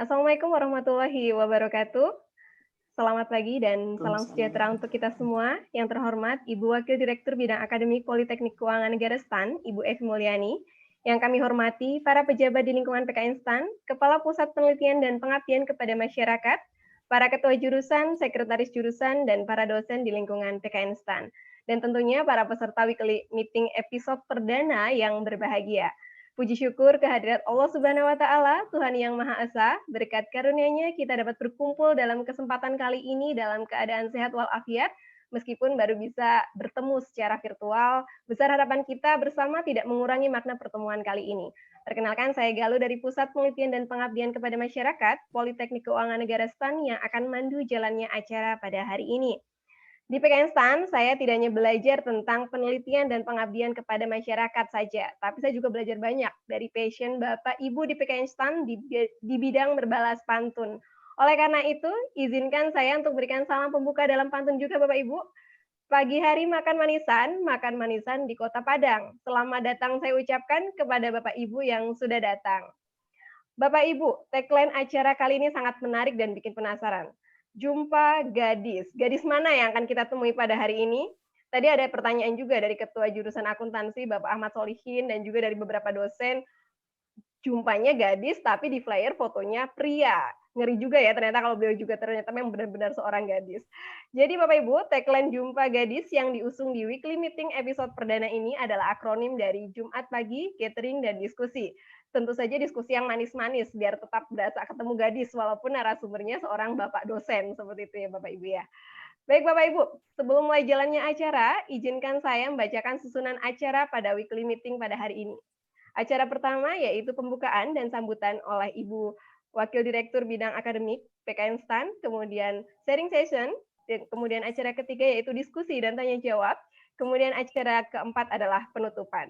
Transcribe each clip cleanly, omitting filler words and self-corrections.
Assalamualaikum warahmatullahi wabarakatuh. Selamat pagi dan salam sejahtera untuk kita semua. Yang terhormat Ibu Wakil Direktur Bidang Akademik Politeknik Keuangan Negara STAN, Ibu Evi Mulyani. Yang kami hormati para pejabat di lingkungan PKN STAN, Kepala Pusat Penelitian dan Pengabdian kepada Masyarakat, para ketua jurusan, sekretaris jurusan, dan para dosen di lingkungan PKN STAN. Dan tentunya para peserta weekly meeting episode perdana yang berbahagia. Puji syukur kehadirat Allah Subhanahu wa Ta'ala, Tuhan Yang Maha Esa. Berkat karunia-Nya kita dapat berkumpul dalam kesempatan kali ini dalam keadaan sehat walafiat, meskipun baru bisa bertemu secara virtual. Besar harapan kita bersama tidak mengurangi makna pertemuan kali ini. Perkenalkan, saya Galuh dari Pusat Penelitian dan Pengabdian kepada Masyarakat, Politeknik Keuangan Negara STAN yang akan memandu jalannya acara pada hari ini. Di PKN STAN, saya tidak hanya belajar tentang penelitian dan pengabdian kepada masyarakat saja, tapi saya juga belajar banyak dari passion Bapak Ibu di PKN STAN di bidang berbalas pantun. Oleh karena itu, izinkan saya untuk berikan salam pembuka dalam pantun juga Bapak Ibu. Pagi hari makan manisan di Kota Padang. Selamat datang saya ucapkan kepada Bapak Ibu yang sudah datang. Bapak Ibu, tagline acara kali ini sangat menarik dan bikin penasaran. Jumpa gadis. Gadis mana yang akan kita temui pada hari ini? Tadi ada pertanyaan juga dari Ketua Jurusan Akuntansi Bapak Ahmad Solihin dan juga dari beberapa dosen. Jumpanya gadis tapi di flyer fotonya pria. Ngeri juga ya ternyata kalau beliau juga ternyata memang benar-benar seorang gadis. Jadi Bapak Ibu, tagline Jumpa Gadis yang diusung di weekly meeting episode perdana ini adalah akronim dari Jumat Pagi, Catering, dan Diskusi. Tentu saja diskusi yang manis-manis biar tetap berasa ketemu gadis walaupun narasumbernya seorang Bapak dosen seperti itu ya Bapak Ibu ya. Baik Bapak Ibu, sebelum mulai jalannya acara, izinkan saya membacakan susunan acara pada weekly meeting pada hari ini. Acara pertama yaitu pembukaan dan sambutan oleh Ibu Wakil Direktur Bidang Akademik PKN STAN, kemudian sharing session, dan kemudian acara ketiga yaitu diskusi dan tanya jawab, kemudian acara keempat adalah penutupan.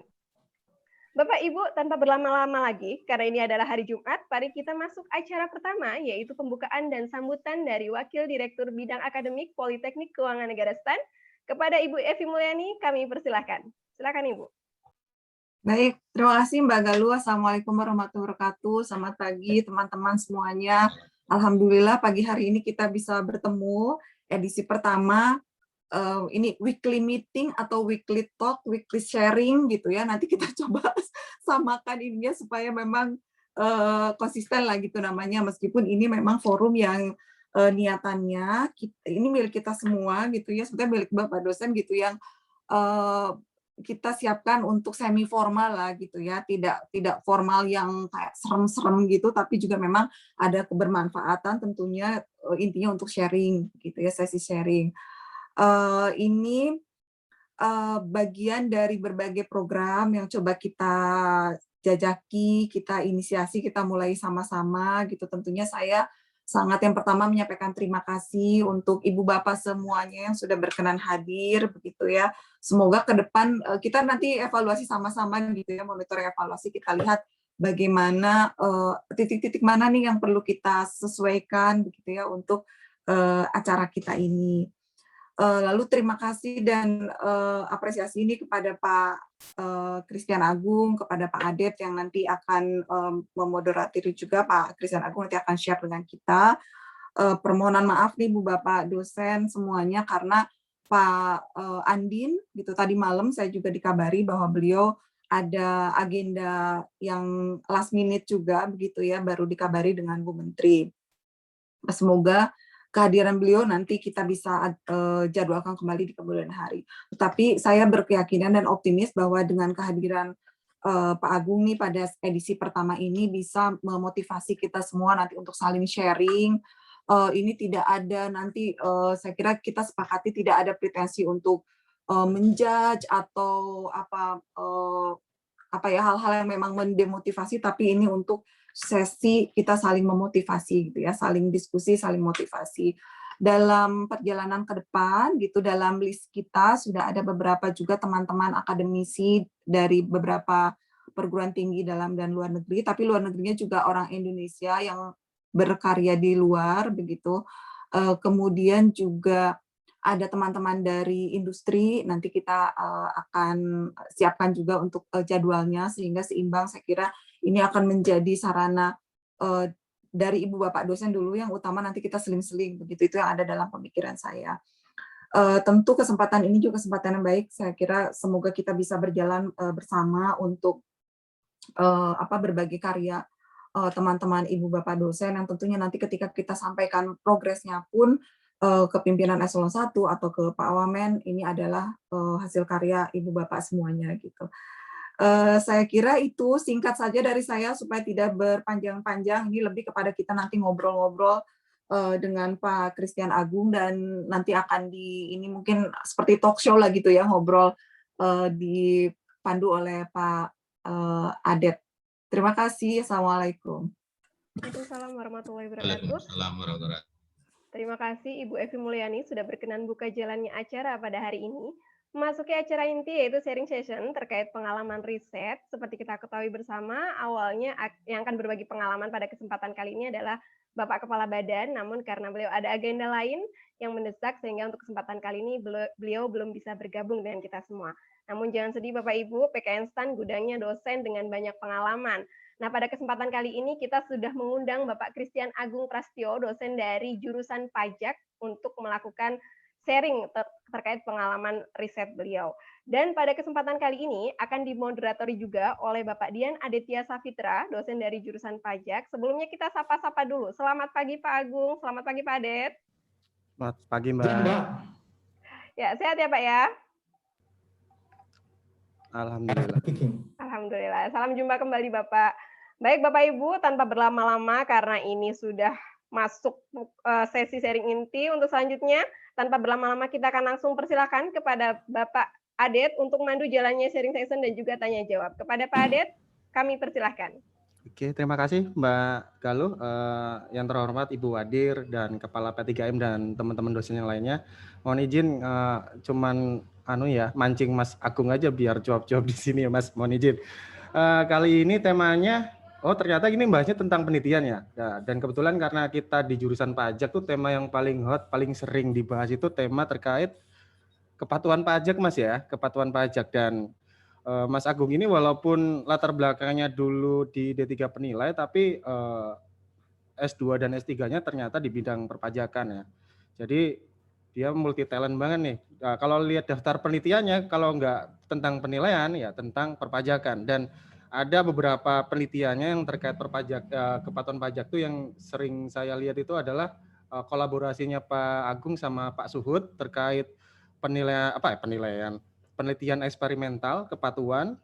Bapak Ibu, tanpa berlama-lama lagi, karena ini adalah hari Jumat, mari kita masuk acara pertama, yaitu pembukaan dan sambutan dari Wakil Direktur Bidang Akademik Politeknik Keuangan Negara STAN. Kepada Ibu Evi Mulyani, kami persilahkan. Silakan Ibu. Baik, terima kasih Mbak Galuh. Assalamualaikum warahmatullahi wabarakatuh. Selamat pagi teman-teman semuanya. Alhamdulillah pagi hari ini kita bisa bertemu edisi pertama. Ini weekly meeting atau weekly talk, weekly sharing gitu ya. Nanti kita coba samakan ininya supaya memang konsisten lah gitu namanya. Meskipun ini memang forum yang niatannya ini milik kita semua gitu ya. Sebetulnya milik Bapak dosen gitu yang kita siapkan untuk semi formal lah gitu ya, tidak formal yang kayak serem-serem gitu, tapi juga memang ada kebermanfaatan tentunya, intinya untuk sharing gitu ya, sesi sharing. Ini bagian dari berbagai program yang coba kita jajaki, kita inisiasi, kita mulai sama-sama gitu. Tentunya saya sangat yang pertama menyampaikan terima kasih untuk ibu bapak semuanya yang sudah berkenan hadir begitu ya. Semoga ke depan kita nanti evaluasi sama-sama gitu ya, monitor evaluasi, kita lihat bagaimana titik-titik mana nih yang perlu kita sesuaikan begitu ya untuk acara kita ini. Lalu terima kasih dan apresiasi ini kepada Pak Christian Agung, kepada Pak Adet yang nanti akan memoderati juga. Pak Christian Agung nanti akan share dengan kita. Permohonan maaf nih Bu Bapak dosen semuanya karena Pak Andin gitu tadi malam saya juga dikabari bahwa beliau ada agenda yang last minute juga begitu ya, baru dikabari dengan Bu Menteri. Semoga kehadiran beliau nanti kita bisa jadwalkan kembali di kemudian hari. Tetapi saya berkeyakinan dan optimis bahwa dengan kehadiran Pak Agung nih pada edisi pertama ini bisa memotivasi kita semua nanti untuk saling sharing. Ini tidak ada nanti saya kira kita sepakati tidak ada pretensi untuk menjudge atau apa ya hal-hal yang memang mendemotivasi, tapi ini untuk sesi kita saling memotivasi gitu ya, saling diskusi, saling motivasi. Dalam perjalanan ke depan gitu, dalam list kita sudah ada beberapa juga teman-teman akademisi dari beberapa perguruan tinggi dalam dan luar negeri, tapi luar negerinya juga orang Indonesia yang berkarya di luar begitu. Kemudian juga ada teman-teman dari industri, nanti kita akan siapkan juga untuk jadwalnya sehingga seimbang. Saya kira ini akan menjadi sarana dari ibu bapak dosen dulu yang utama, nanti kita seling-seling begitu, itu yang ada dalam pemikiran saya. Tentu kesempatan ini juga kesempatan yang baik, saya kira semoga kita bisa berjalan bersama untuk berbagi karya teman-teman ibu bapak dosen, yang tentunya nanti ketika kita sampaikan progresnya pun ke pimpinan eselon 1 atau ke Pak Wamen, ini adalah hasil karya ibu bapak semuanya gitu. Saya kira itu singkat saja dari saya supaya tidak berpanjang-panjang. Ini lebih kepada kita nanti ngobrol-ngobrol dengan Pak Christian Agung, dan nanti akan ini mungkin seperti talk show lah gitu ya, ngobrol dipandu oleh Pak Adet. Terima kasih. Assalamualaikum. Waalaikumsalam warahmatullahi wabarakatuh. Waalaikumsalam warahmatullahi wabarakatuh. Terima kasih Ibu Evi Mulyani sudah berkenan buka jalannya acara pada hari ini. Memasuki acara inti yaitu sharing session terkait pengalaman riset. Seperti kita ketahui bersama, awalnya yang akan berbagi pengalaman pada kesempatan kali ini adalah Bapak Kepala Badan, namun karena beliau ada agenda lain yang mendesak sehingga untuk kesempatan kali ini beliau belum bisa bergabung dengan kita semua. Namun jangan sedih Bapak Ibu, PKN STAN gudangnya dosen dengan banyak pengalaman. Nah, pada kesempatan kali ini kita sudah mengundang Bapak Christian Agung Prastyo, dosen dari jurusan pajak, untuk melakukan sharing terkait pengalaman riset beliau. Dan pada kesempatan kali ini akan dimoderatori juga oleh Bapak Dian Aditya Safitra, dosen dari jurusan pajak. Sebelumnya kita sapa-sapa dulu. Selamat pagi Pak Agung, selamat pagi Pak Adet. Selamat pagi Mbak. Ya, sehat ya Pak ya? Alhamdulillah. Alhamdulillah. Salam jumpa kembali Bapak. Baik Bapak Ibu, tanpa berlama-lama karena ini sudah masuk sesi sharing inti untuk selanjutnya. Tanpa berlama-lama kita akan langsung persilakan kepada Bapak Adet untuk memandu jalannya sharing session dan juga tanya jawab. Kepada Pak Adet, kami persilahkan. Oke, terima kasih Mbak Galuh, yang terhormat Ibu Wadir dan Kepala P3M dan teman-teman dosen yang lainnya. Mohon izin cuman mancing Mas Agung aja biar jawab-jawab di sini ya Mas, mohon izin. Kali ini temanya, ternyata ini bahasnya tentang penelitian ya. Dan kebetulan karena kita di jurusan pajak tuh tema yang paling hot, paling sering dibahas itu tema terkait kepatuhan pajak Mas ya, kepatuhan pajak. Dan Mas Agung ini walaupun latar belakangnya dulu di D3 penilai, tapi S2 dan S3-nya ternyata di bidang perpajakan ya. Jadi dia multi talent banget nih. Nah, kalau lihat daftar penelitiannya, kalau nggak tentang penilaian ya tentang perpajakan. Dan ada beberapa penelitiannya yang terkait kepatuhan pajak tuh yang sering saya lihat itu adalah kolaborasinya Pak Agung sama Pak Suhud terkait penelitian eksperimental kepatuhan.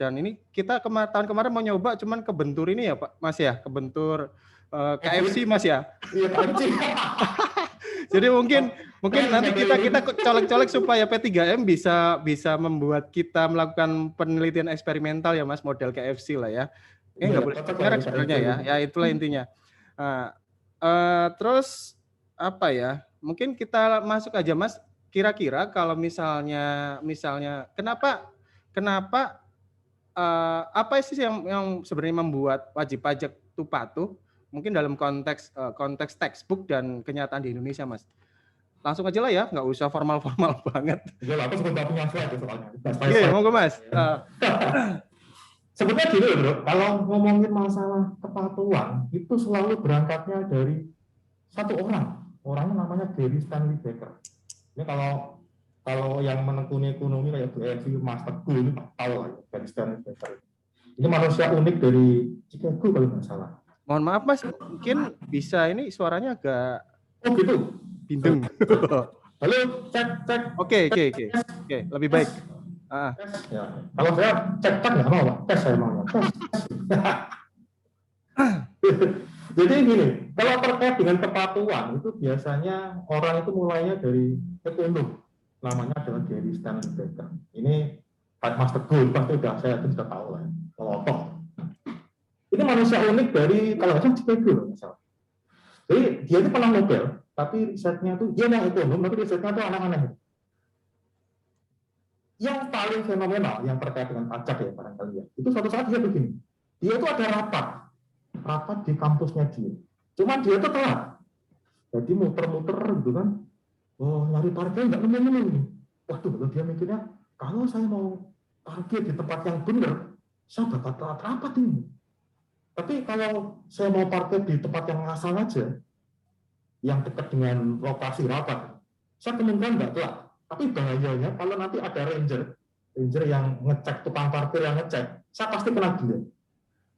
Dan ini kita tahun kemarin mau nyoba cuman kebentur ini ya Pak Mas ya, kebentur KFC Mas ya. Jadi mungkin nanti kita colek-colek supaya P3M bisa membuat kita melakukan penelitian eksperimental ya Mas, model KFC lah ya. Nggak boleh merek sebenarnya ya. Ya itulah intinya. Terus apa ya? Mungkin kita masuk aja Mas. Kira-kira kalau misalnya kenapa apa sih yang sebenarnya membuat wajib pajak itu patuh? Mungkin dalam konteks textbook dan kenyataan di Indonesia, Mas. Langsung aja lah ya, nggak usah formal-formal banget. Iya, aku sebentar punya slide soalnya. Iya, monggo Mas. Sebenarnya gini loh, Bro, kalau ngomongin masalah kepatuhan, itu selalu berangkatnya dari satu orang. Orangnya namanya Gary Stanley Becker. Ini kalau yang menekuni ekonomi kayak Bu Evi, Mas Teguh, ini tahu lah ya, Gary Stanley Becker. Ini manusia unik dari Chicago kalau nggak salah. Mohon maaf Mas, mungkin bisa ini suaranya agak gitu. bindeng. Halo, cek. Oke, lebih baik. Ya. Kalau saya cek nggak mau, Pak. Tes saya mau. Tes. Jadi gini, kalau terkait dengan kepatuhan itu biasanya orang itu mulainya dari ekonom, namanya adalah Gary Stanley Becker. Ini Pak Mas Teguh pasti sudah tahu lah, pelotok. Ini manusia unik dari kalau nggak salah Chicago loh misalnya. Jadi dia itu pernah Nobel, tapi risetnya tuh dia yang ekonom, tapi risetnya tuh aneh-aneh. Yang paling fenomenal yang terkait dengan pajak ya barangkali ya, itu suatu saat dia begini, dia itu ada rapat di kampusnya dia, cuman dia itu telat, jadi muter-muter gitu kan, nyari parkir nggak nemu. Waduh, lalu dia mikirnya kalau saya mau parkir di tempat yang benar, saya bakal telat rapat ini. Tapi kalau saya mau parkir di tempat yang asal aja, yang dekat dengan lokasi rapat, saya kemungkinan nggak telat. Tapi bahayanya kalau nanti ada ranger yang ngecek, tukang parkir yang ngecek, saya pasti kena denda.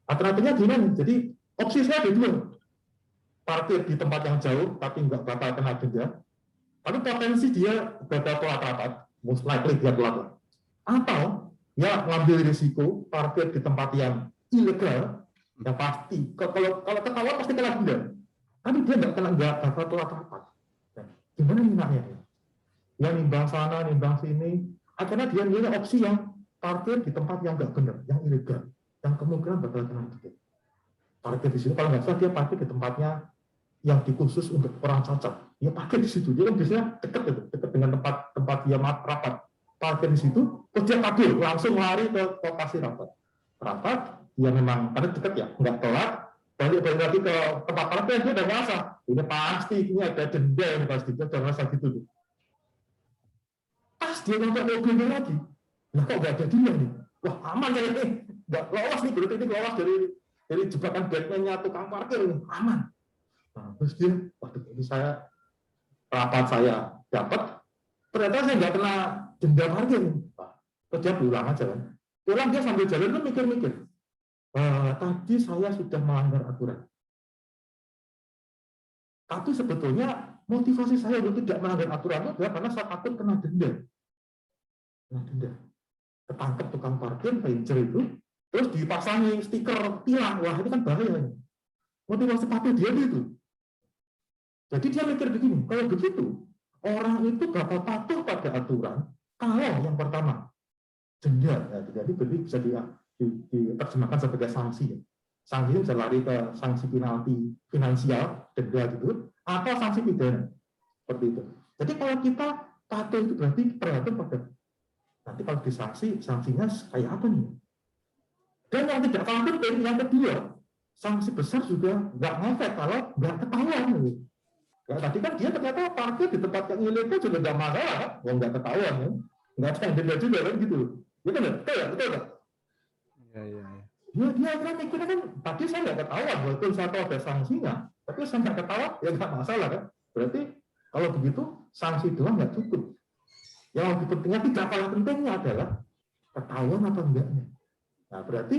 Alternatifnya gimana? Jadi opsi saya ada dua. Parkir di tempat yang jauh, tapi nggak bakal kena denda. Tapi potensi dia bakal telat rapat, most likely dia telat. Atau ya ngambil risiko parkir di tempat yang ilegal, yang pasti kalau ketahuan pasti kena denda. Tapi dia nggak bakal telat rapat. Gimana minaknya? Ya nimbang sana, nimbang sini. Akhirnya dia milih opsi yang parkir di tempat yang nggak benar, yang ilegal, yang kemungkinan bakal kena denda. Parkir di situ, kalau nggak salah dia parkir di tempatnya yang dikhusus untuk orang cacat. Dia parkir di situ. Dia kan biasanya dekat dengan tempat dia rapat. Parkir di situ, terus dia kabur, langsung lari ke lokasi rapat. Rapat, ya memang karena dekat ya, nggak telat. Balik lagi ke tempat parkir, dia udah ngerasa ini pasti ini ada denda, ini pasti dia udah ngerasa gitu tuh. Pas dia nonton mobilnya lagi, nah kok nggak ada dia nih? Wah aman ya ini, nggak lolos nih, berarti ini lolos dari jebakan Batman-nya tukang parkir ini, aman. Nah, terus dia, waduh ini rapat saya dapat, ternyata saya nggak kena denda parkir. Nah, terus dia pulang aja kan. Pulang dia sambil jalan tuh mikir-mikir. Tadi saya sudah melanggar aturan. Tapi sebetulnya motivasi saya untuk tidak melanggar aturan itu adalah karena saya takut kena denda. Kena denda. Ketangkep tukang parkir, ranger itu, terus dipasangi stiker tilang. Wah ini kan bahaya. Motivasi patuh dia itu. Jadi dia mikir begini, kalau begitu, orang itu bakal patuh pada aturan kalau yang pertama, denda. Nah, jadi bisa diterjemahkan sebagai sanksi. Sanksi bisa lari ke sanksi penalti finansial, denda gitu, atau sanksi pidana. Seperti itu. Jadi kalau kita patuh itu berarti tergantung pada nanti kalau disanksi, sanksinya kayak apa nih? Dan yang tidak kalah penting, yang kedua, sanksi besar juga nggak ngefek kalau nggak ketahuan. Ya, tadi kan dia ternyata parkir di tempat yang ilegal juga nggak masalah, kan? Nggak ketahuan, ya. Nggak ada yang denda juga kan gitu. Betul nggak? Betul nggak? Iya. Dia akhirnya mikirnya kan, tadi saya nggak ketahuan, walaupun saya tahu ada sanksinya, tapi saya nggak ketahuan, ya nggak masalah kan. Berarti kalau begitu sanksi doang nggak cukup. Yang lebih pentingnya, tidak kalah pentingnya adalah ketahuan atau enggaknya. Nah berarti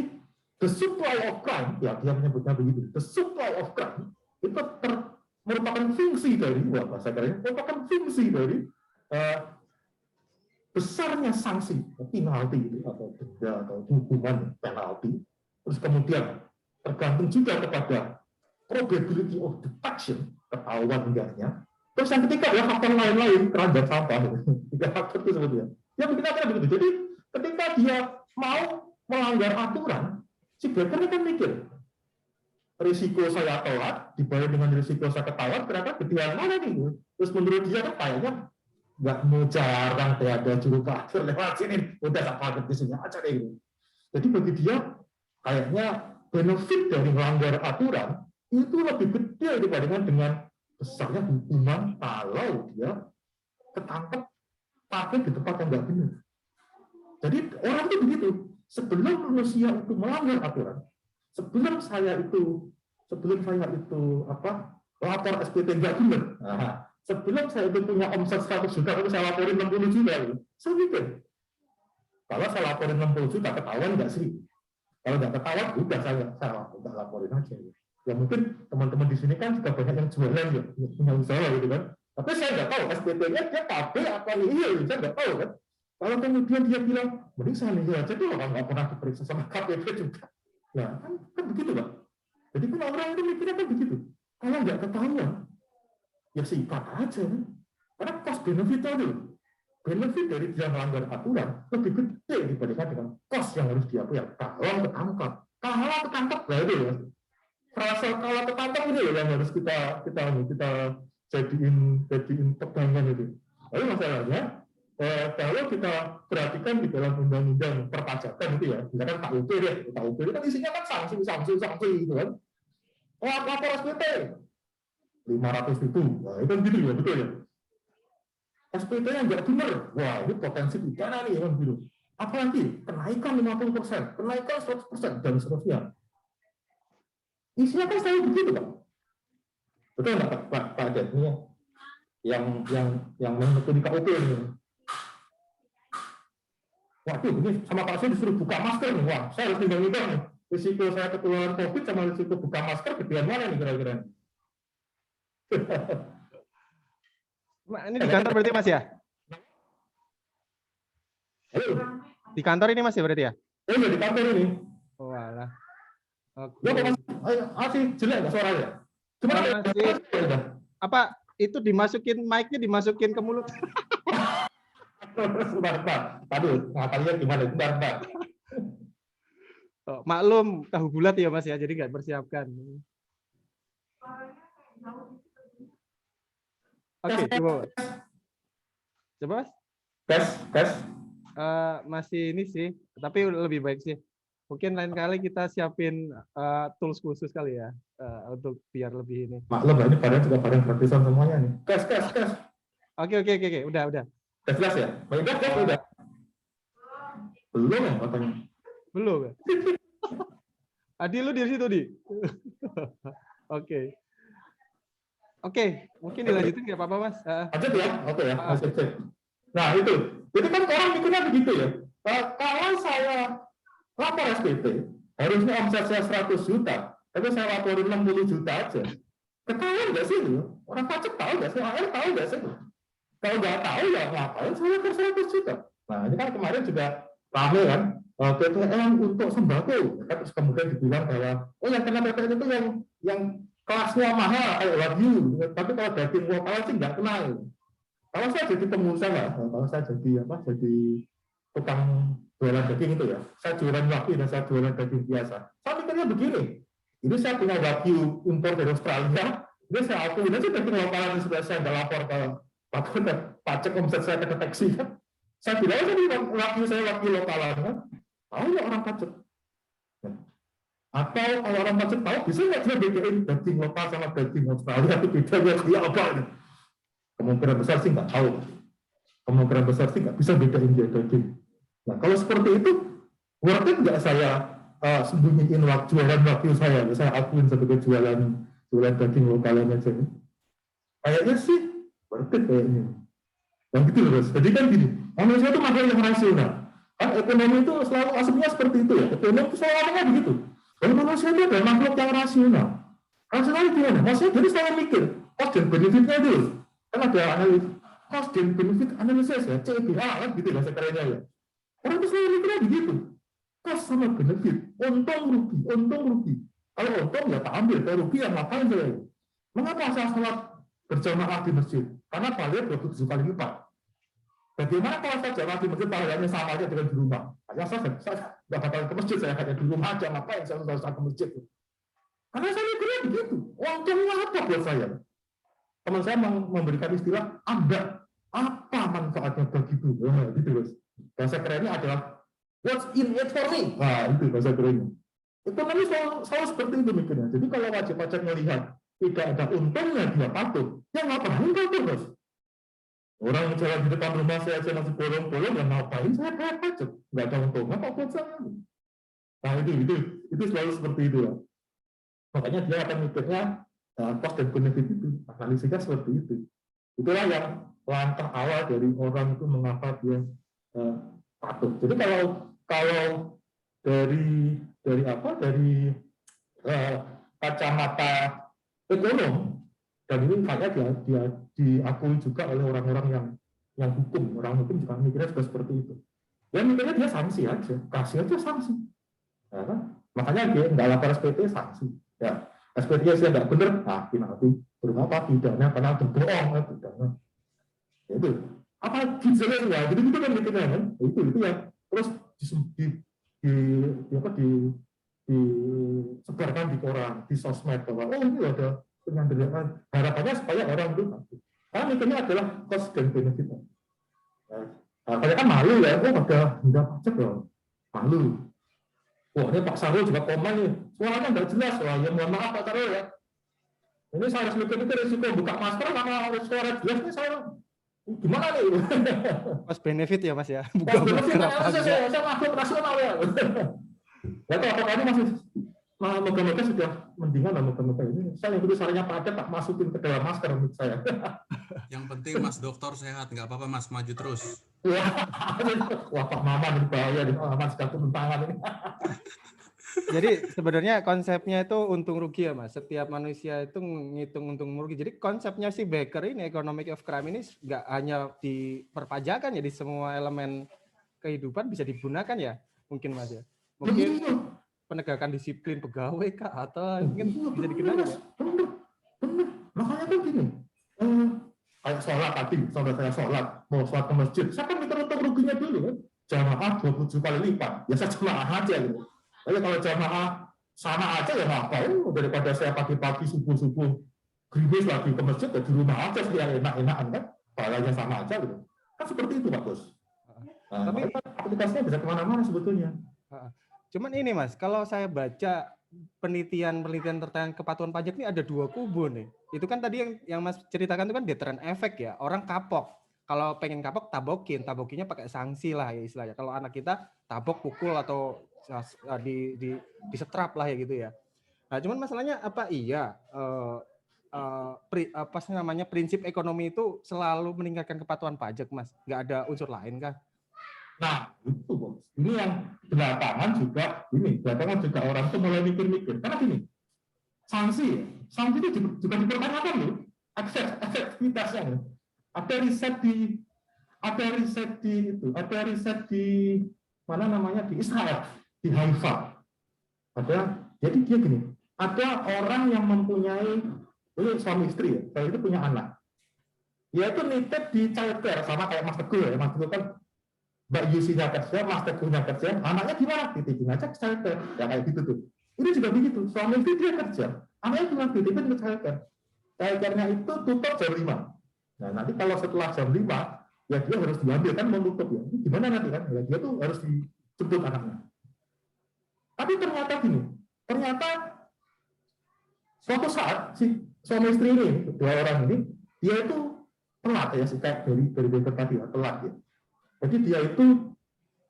the supply of crime, ya dia menyebutnya begitu, the supply of crime itu merupakan fungsi dari, bahasa kerennya, merupakan fungsi dari besarnya sanksi penalti itu atau denda atau hukuman penalti. Terus kemudian tergantung juga kepada probability of detection, ketahuan enggaknya. Terus yang ketiga adalah faktor lain-lain, keranjang sampah. Tiga faktor itu sebetulnya. Ya kita begitu. Jadi ketika dia mau melanggar aturan, si Baker kan mikir, risiko saya telat dibayar dengan risiko saya ketahuan, ternyata gedean mana nih? Terus menurut dia kan kayaknya nggak mau jarang ada juru parkir lewat sini, udah tak parkir di sini aja deh. Jadi bagi dia kayaknya benefit dari melanggar aturan itu lebih gede dibandingkan dengan besarnya hukuman kalau dia ketangkep parkir di tempat yang nggak benar. Jadi orang itu begitu. Sebelum manusia itu melanggar aturan, sebelum saya itu lapor SPT nggak benar, sebelum saya itu punya omset 100 juta, tapi saya laporin 60 juta, saya mikir, kalau saya laporin 60 juta, ketahuan nggak sih? Kalau nggak ketahuan, udah saya laporin aja. Ya mungkin teman-teman di sini kan juga banyak yang jualan ya, punya usaha gitu kan. Tapi saya nggak tahu SPT-nya dia KB apa nih, saya nggak tahu kan. Kalau kemudian dia bilang, mending saya nihil aja tuh, nggak pernah diperiksa sama KPP juga. Ya kan begitu Pak. Jadi kan orang itu mikirnya kan begitu. Kalau nggak ketahuan, ya sikat aja kan. Karena cost benefit itu, benefit dari dia melanggar aturan lebih gede dibandingkan dengan cost yang harus dia bayar kalau ketangkap. Kalau ketangkap, lah itu ya. Frasa kalau ketangkap ini loh yang harus kita jadiin pegangan itu. Lalu masalahnya, kalau kita perhatikan di dalam undang-undang perpajakan itu ya, misalkan KUP itu kan isinya kan sanksi gitu kan. Lapor SPT 500.000, nah, itu kan gitu ya, betul ya. SPT-nya nggak benar, wah ini potensi pidana nih kan gitu. Apalagi kenaikan 50%, kenaikan 100% dan seterusnya. Isinya kan selalu begitu, Pak. Betul nggak, Pak Adet? Ini yang mengikuti KUP ini. Waduh, ini sama Pak Sun disuruh buka masker nih. Wah, saya harus timbang-timbang nih. Risiko saya ketularan COVID sama risiko buka masker gedean mana nih kira-kira? Ini di kantor berarti Mas ya? Di kantor ini Mas ya berarti ya? Oh iya, di kantor ini. Oh alah. Oke. Ya, masih jelek nggak suaranya? Cuma apa itu dimasukin mic-nya dimasukin ke mulut? Sebentar. Aduh, ngapalnya gimana? Sebentar. Oh, maklum tahu bulat ya Mas ya, jadi nggak persiapkan. Oke, coba. Mas. Tes. Masih ini sih, tapi lebih baik sih. Mungkin lain kali kita siapin tools khusus kali ya, untuk biar lebih ini. Maklum, ini barang juga barang gratisan semuanya nih. Tes. Oke, udah. Tes jelas ya? Udah. Belum ya katanya? Belum ya? Adi lu di situ, Di. Oke, mungkin dilanjutin nggak apa-apa, Mas? Lanjut ya? Oke ya, masih cek. Nah, itu kan orang mikirnya begitu ya. Kalau saya lapor SPT, harusnya omset saya 100 juta, tapi saya laporin 60 juta aja. Ketahuan nggak sih itu? Orang pajak tahu nggak sih? OR tahu nggak sih? Kalau nggak tahu ya ngapain saya lapor 100 juta? Nah, ini kan kemarin juga rame kan, PPN untuk sembako. Terus kemudian dibilang bahwa, oh yang kena PPN itu yang kelasnya mahal, kayak Wagyu. Tapi kalau daging lokal sih nggak kena. Kalau saya jadi pengusaha, kalau saya jadi tukang jualan daging itu ya, saya jualan Wagyu dan saya jualan daging biasa. Saya mikirnya begini, ini saya punya Wagyu impor dari Australia, ini saya akuin aja daging lokal yang sudah saya nggak lapor ke pajak omset saya kedeteksi kan. Saya bilang aja Wagyu saya Wagyu lokalan kan, tahu ya orang pajak. Atau kalau orang pajak tahu, bisa nggak dia bedain daging lokal sama daging Australia itu bedanya kayak apa ini? Kemungkinan besar sih nggak tahu. Kemungkinan besar sih nggak bisa bedain dia daging. Nah, kalau seperti itu, worth it nggak saya sembunyiin jualan Wagyu saya akuin sebagai jualan daging lokalnya aja. Kayaknya sih worth it kayaknya. Dan gitu loh, Mas. Jadi kan gini, manusia itu makhluk yang rasional. Kan ekonomi itu selalu asumsinya seperti itu ya. Ekonomi itu selalu ngomongnya begitu. Kalau manusia itu adalah makhluk yang rasional. Rasional gimana? Maksudnya jadi selalu mikir cost dan benefitnya dulu. Kan ada analis cost dan benefit analysis ya, CBA kan gitu bahasa kerennya ya. Orang itu selalu mikirnya begitu. Cost sama benefit, untung rugi. Kalau untung ya tak ambil, kalau rugi ya ngapain saya? Mengapa saya sholat berjamaah di masjid? Karena pahalanya 27 kali lipat. Bagaimana kalau saya jamaah di masjid pahalanya sama aja dengan di rumah? Ya saya nggak bakal ke masjid, saya hanya di rumah aja, ngapain saya harus ke masjid? Karena saya mikirnya begitu. Untungnya apa buat saya? Teman saya memberikan istilah anda apa manfaatnya begitu? Nah, gitu Mas. Bahasa kerennya adalah what's in it for me? Nah, itu bahasa kerennya. Ekonomi selalu seperti itu mikirnya. Jadi kalau wajib pajak melihat tidak ada untungnya dia patuh, ya ngapain patuh Mas? Orang jalan di depan rumah saya aja masih bolong-bolong, ya ngapain saya bayar pajak? Nggak ada untungnya apa buat saya? Nah itu selalu seperti itu ya. Makanya dia akan mikirnya cost dan benefit itu, analisisnya seperti itu. Itulah yang langkah awal dari orang itu mengapa dia patuh. Jadi kalau dari kacamata ekonom, dan ini makanya dia diakui juga oleh orang-orang yang hukum. Orang hukum juga mikirnya juga seperti itu. Dia mikirnya dia sanksi aja, kasih aja sanksi. Ya, makanya dia nggak lapor SPT sanksi. Ya, SPT-nya sih nggak benar, nah penalti. Berapa pidana karena berbohong, pidana. Itu apa gizalnya ya? Jadi itu kan mikirnya kan? Itu ya. Terus disebarkan di koran, di sosmed bahwa oh ini ada penyanderaan. Harapannya supaya orang itu patuh. Karena mikirnya adalah cost dan benefit. Nah, kan malu ya, ada tidak pajak ya, malu. Wah, ini Pak Sarul juga komen nih, suaranya nggak jelas. Wah, ya mohon maaf Pak Sarul ya. Ini saya harus mikir risiko buka masker karena harus suara jelas nih saya. Gimana nih? Cost benefit ya Mas ya. Cost benefit saya masuk rasional ya. Nggak tahu apakah ini Nah, moga-moga sudah mendingan lah, moga-moga ini. Saya ikuti sarannya Pak Acep, tak masukin ke dalam masker untuk saya. Yang penting Mas Dokter sehat, nggak apa-apa Mas, maju terus. Wah, Pak Maman ini bahaya, di Maman sudah turun tangan ini. Jadi sebenarnya konsepnya itu untung rugi ya Mas. Setiap manusia itu ngitung untung rugi. Jadi konsepnya si Becker ini, economic of crime ini nggak hanya di perpajakan ya, di semua elemen kehidupan bisa digunakan ya, mungkin Mas ya. Mungkin penegakan disiplin pegawai kah, atau mungkin bisa digunakan ya. Bener. Makanya kan gini, kayak sholat tadi, saudara saya sholat, mau sholat ke masjid, saya kan hitung ruginya dulu kan. Jamaah 27 kali lipat, ya saya jamaah aja gitu. Tapi kalau jamaah sama aja ya ngapain, daripada saya pagi-pagi subuh-subuh gerimis lagi ke masjid, ya di rumah aja saya enak-enakan kan, pahalanya sama aja gitu. Kan seperti itu Pak Bos. Nah, tapi aplikasinya bisa kemana-mana sebetulnya. Cuman ini Mas, kalau saya baca penelitian terkait kepatuhan pajak ini ada dua kubu nih. Itu kan tadi yang Mas ceritakan itu kan deterrent efek ya, orang kapok. Kalau pengen kapok tabokinnya pakai sanksi lah ya istilahnya. Kalau anak kita tabok, pukul atau disetrap lah ya gitu ya. Nah, cuman masalahnya apa iya prinsip ekonomi itu selalu meningkatkan kepatuhan pajak Mas? Nggak ada unsur lain kah? Nah, itu Bos. Ini yang belakangan juga orang itu mulai mikir-mikir. Karena gini, sanksi itu juga dipertanyakan loh, efektivitasnya. Ada riset di mana namanya, di Israel, di Haifa. Jadi dia gini, ada orang yang mempunyai, ini suami istri ya, saya itu punya anak. Dia itu nitip di childcare sama kayak Mas Teguh ya, Mas Teguh kan Mbak Yusinya kerja, Mas Teguhnya kerja, anaknya gimana? Dititipin aja ke childcare, ya kayak gitu tuh. Ini juga begitu, suami istri dia kerja, anaknya gimana? Dititipin ke childcare. Childcare-nya itu tutup jam 5. Nah nanti kalau setelah jam 5, ya dia harus diambil kan, menutup ya. Ini gimana nanti kan? Ya, dia tuh harus dijemput anaknya. Tapi ternyata gini, suatu saat si suami istri ini, dua orang ini, dia itu telat ya, kayak dari tadi ya, telat ya. Jadi dia itu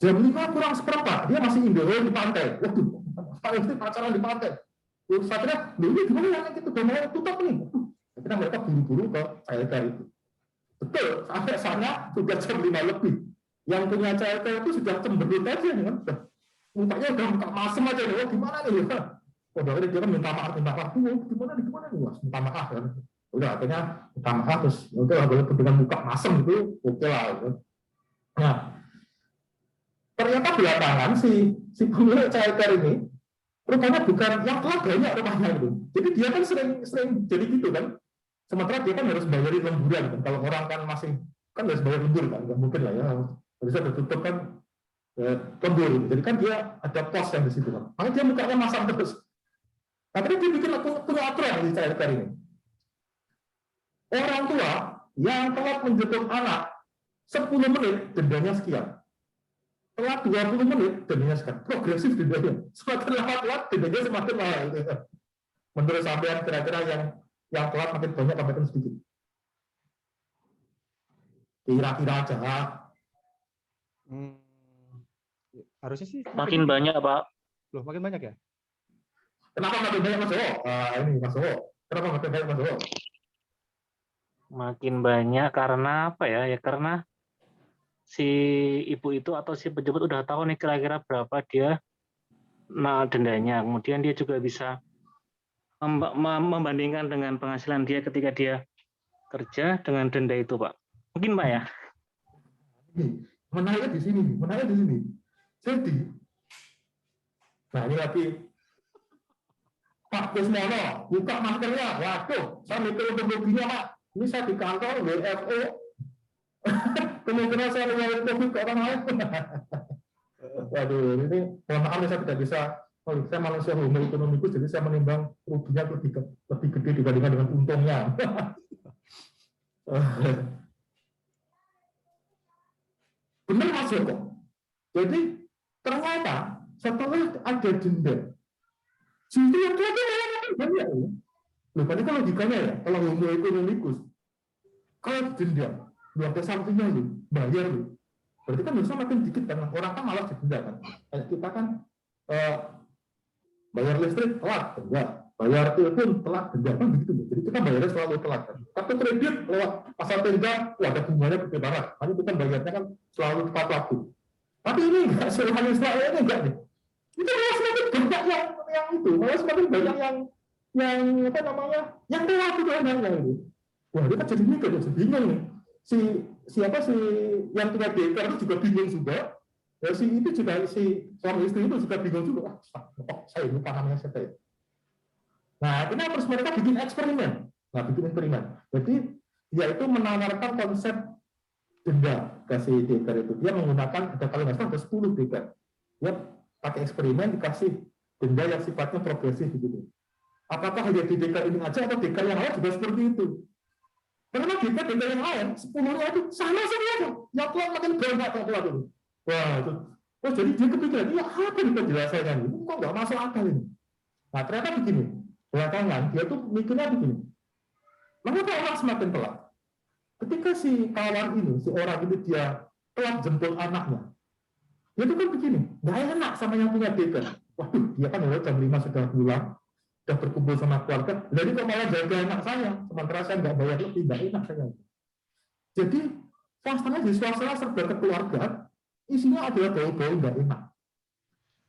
jam 5 kurang seperempat, dia masih indoor di pantai. Waduh, itu pacaran di pantai. Terus akhirnya, ini gimana yang itu, udah mau tutup nih. Akhirnya mereka buru-buru ke childcare itu. Betul, sampai sana sudah jam 5 lebih. Yang punya childcare itu sudah cemberut aja, kan? Mukanya udah muka masem aja, nih. Wah, gimana nih? Udah dia kan minta maaf, gimana nih? Wah, minta maaf kan. Udah akhirnya minta maaf, terus udah dengan muka masem itu, oke lah. Gitu. Nah, ternyata belakangan si pemilik childcare ini rupanya bukan yang telah banyak rumahnya itu. Jadi dia kan sering jadi gitu kan. Sementara dia kan harus bayarin lemburan kan. Kalau orang kan masih kan harus bayar lembur kan, nggak mungkin lah ya. Bisa ditutup kan lembur. Jadi kan dia ada pos yang di situ kan. Makanya dia mukanya masam terus. Tapi dia bikin punya aturan di childcare ini. Orang tua yang telah menjemput anak 10 menit dendanya sekian. Telat 20 menit dendanya sekian. Progresif dendanya. Semakin lama dendanya semakin mahal. Menurut sampean kira-kira yang telat makin banyak atau makin sedikit? Kira-kira aja. Harusnya sih makin banyak Pak. Loh, makin banyak ya? Kenapa makin banyak Mas Owo? Ini Mas Owo. Kenapa makin banyak Mas Owo? Makin banyak karena apa ya? Ya karena si ibu itu atau si pejabat udah tahu nih kira-kira berapa dia dendanya. Kemudian dia juga bisa membandingkan dengan penghasilan dia ketika dia kerja dengan denda itu, Pak. Mungkin Pak ya? Menariknya di sini. Jadi, nah ini lagi Pak Kusmono buka maskernya. Waduh, saya mikir untuk ruginya Pak. Ini saya di kantor WFO. Kemungkinan saya mengalami COVID ke orang lain. Waduh, ini mohon maaf saya tidak bisa. Saya manusia homo economicus, jadi saya menimbang ruginya lebih gede dibandingkan dengan untungnya. Benar Mas Joko. Jadi ternyata setelah ada denda, justru yang kelihatan malah makin banyak. Loh, berarti kalau logikanya ya, kalau homo economicus, kalau denda, ada sanksinya loh, bayar loh. Berarti kan harusnya makin dikit kan, orang kan malah didenda kan. Kayak kita kan Bayar listrik telat, denda. Bayar telepon telat, denda. Kan begitu. Jadi kita bayarnya selalu telat. Kartu kredit lewat pasar tenda, ada bunganya gede banget. Hanya kita bayarnya kan selalu tepat waktu. Tapi ini enggak, seluruh Israel ini enggak nih. Itu malah semakin banyak yang itu, malah semakin banyak yang apa namanya, yang telat itu yang itu. Wah, dia kan jadi mikir, jadi bingung nih. Si yang punya dekar itu juga bingung juga. Ya, itu juga si suami istri itu juga bingung juga. Saya lupa namanya siapa ya. Nah, ini terus mereka bikin eksperimen. Jadi dia itu menawarkan konsep denda ke si dekar itu. Dia menggunakan, kalau nggak salah ada 10 dekar. Dia pakai eksperimen dikasih denda yang sifatnya progresif gitu. Apakah hanya di dekar ini aja atau dekar yang lain juga seperti itu? Karena dekar yang lain 10-nya itu sama semua tuh. Yang keluar makin banyak keluar dulu. Wah, itu. Oh, jadi dia kepikiran, ini apa nih penjelasannya ini? Kok nggak masuk akal ini? Nah, ternyata begini. Belakangan dia tuh mikirnya begini. Mengapa orang semakin telat? Ketika si kawan ini, si orang ini dia telat jemput anaknya, dia tuh kan begini, nggak enak sama yang punya dekar. Waduh, dia kan jam 5 sudah pulang, sudah berkumpul sama keluarga, jadi kok malah jaga anak saya, sementara saya nggak bayar lebih, nggak enak saya. Jadi suasana di suasana serba keluarga, isinya adalah bau-bau nggak enak.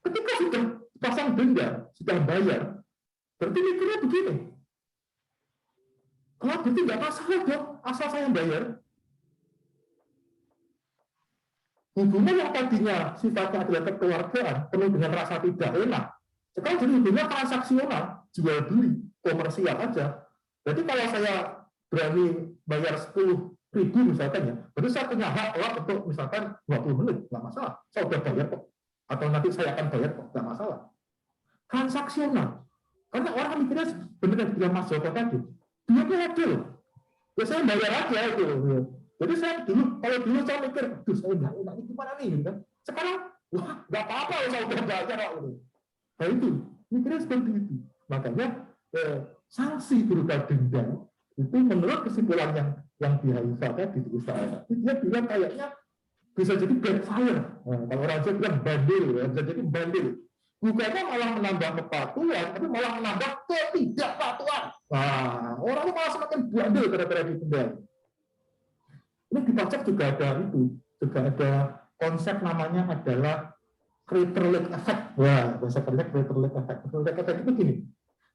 Ketika sudah pasang denda, sudah bayar, berarti mikirnya begini, kalau berarti nggak masalah dong, asal saya bayar. Hubungan yang tadinya sifatnya adalah kekeluargaan, penuh dengan rasa tidak enak, sekarang jadi hubungan transaksional, jual beli, komersial aja. Jadi kalau saya berani bayar 10.000 misalkan ya, berarti saya punya hak telat untuk misalkan 20 menit, nggak masalah. Saya udah bayar kok. Atau nanti saya akan bayar kok, nggak masalah. Transaksional. Karena orang mikirnya benar yang bilang Mas Joko tadi, duitnya adil. Ya saya bayar aja itu. Jadi saya kalau dulu saya mikir, aduh saya nggak enak, ini gimana nih? Kan? Sekarang, wah nggak apa-apa saya udah bayar kok. Nah itu, mikirnya seperti itu. Makanya sanksi berupa denda itu menurut kesimpulan yang di Haifa tadi di Israel, dia bilang kayaknya bisa jadi backfire. Nah, kalau orang Jawa bilang bandel, ya, bisa jadi bandel. Bukannya malah menambah kepatuhan, tapi malah menambah ketidakpatuhan. Nah, orang itu malah semakin bandel gara-gara denda. Ini di pajak juga ada konsep namanya adalah Crater Lake Effect. Wah, bahasa kerja Crater Lake Effect. Crater Lake Effect itu gini.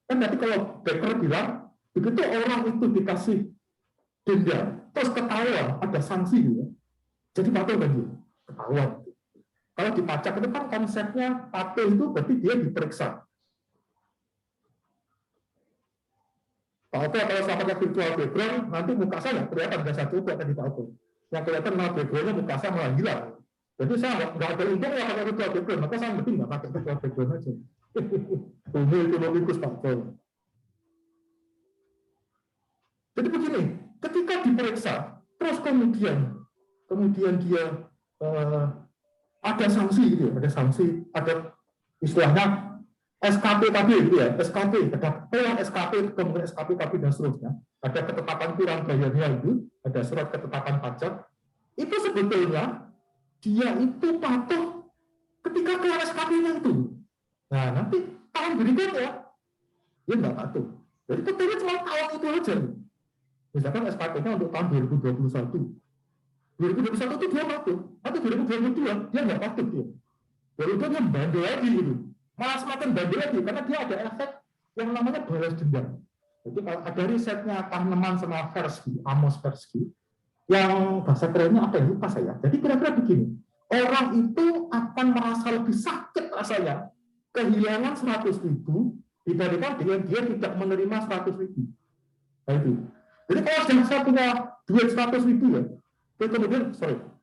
Kan tadi kalau Becker bilang, begitu orang itu dikasih denda, terus ketahuan ada sanksi gitu. Jadi patuh kan dia, ketahuan. Kalau di pajak itu kan konsepnya patuh itu berarti dia diperiksa. Pak Oto kalau saya pakai virtual background, nanti muka saya kelihatan ada satu tadi Pak Oto. Yang kelihatan malah background-nya muka saya malah hilang. Jadi saya nggak ada untungnya pakai virtual background, maka saya mending nggak pakai virtual background aja. Ini ekonomikus Pak Oto. Jadi begini, ketika diperiksa, terus kemudian dia ada sanksi gitu ya, ada istilahnya SKP tadi gitu ya, SKP, ada SKP, kemudian SKP dan seterusnya, ada ketetapan kurang bayarnya itu, ada surat ketetapan pajak, itu sebetulnya dia itu patuh ketika keluar SKP-nya itu. Nah nanti tahun berikutnya dia nggak patuh. Jadi ketemu cuma tahun itu aja. Misalkan SKP-nya untuk tahun 2021. 2021 itu dia patuh, nanti 2022 dia nggak patuh dia. Baru itu dia bandel lagi gitu. Malah semakin bandel lagi karena dia ada efek yang namanya balas dendam. Jadi kalau ada risetnya Kahneman sama Tversky, Amos Tversky, yang bahasa kerennya apa ya lupa saya. Jadi kira-kira begini, orang itu akan merasa lebih sakit rasanya kehilangan 100.000 dibandingkan dengan dia tidak menerima 100.000. Nah itu. Jadi kalau saya punya duit 100.000 ya, kemudian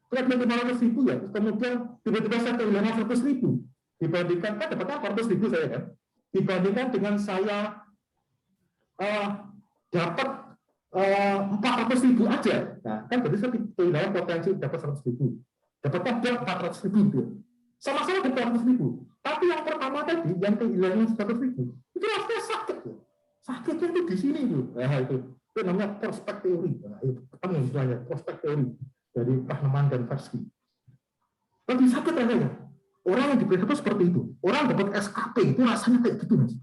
punya duit 500.000 ya, kemudian tiba-tiba saya kehilangan 100.000. Dibandingkan, kan dapatnya 400.000 saya kan, dibandingkan dengan saya dapat 400.000 aja, nah kan berarti saya kehilangan potensi dapat 100.000, dapatnya dia 400.000 gitu. Sama-sama dapat 400.000, tapi yang pertama tadi yang kehilangan 100.000 itu rasanya sakit ya. Sakitnya itu di sini tuh, nah itu namanya prospek teori. Nah, itu ketemu istilahnya prospek teori dari Kahneman dan Tversky. Lebih sakit rasanya. Orang yang di PHK seperti itu. Orang dapat SKP itu rasanya kayak gitu, Mas.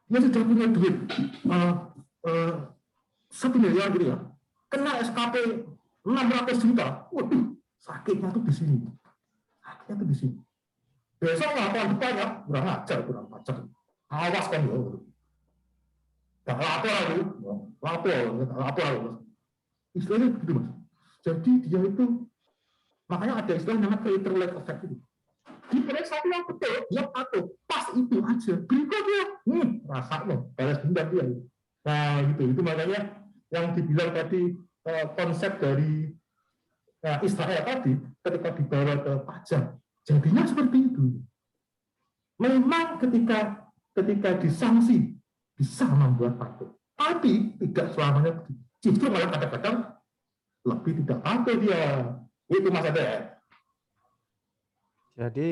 Dia sudah punya duit 1 miliar gitu ya. Kena SKP 600 juta. Waduh, sakitnya tuh di sini. Sakitnya tuh di sini. Besok laporan depannya kurang ajar. Awas kan ya. Gak lapor. Istilahnya begitu, Mas. Jadi dia itu, makanya ada istilah namanya filter-like effect itu. Diperiksa yang betul, dia patuh. Pas itu aja. Berikutnya, rasanya balas dendam dia. Nah, itu makanya yang dibilang tadi konsep dari Israel tadi, ketika dibawa ke pajak, jadinya seperti itu. Memang ketika disanksi, bisa membuat patuh. Tapi tidak selamanya begitu. Justru malah kadang-kadang lebih tidak patuh dia. Itu Mas Ade. Jadi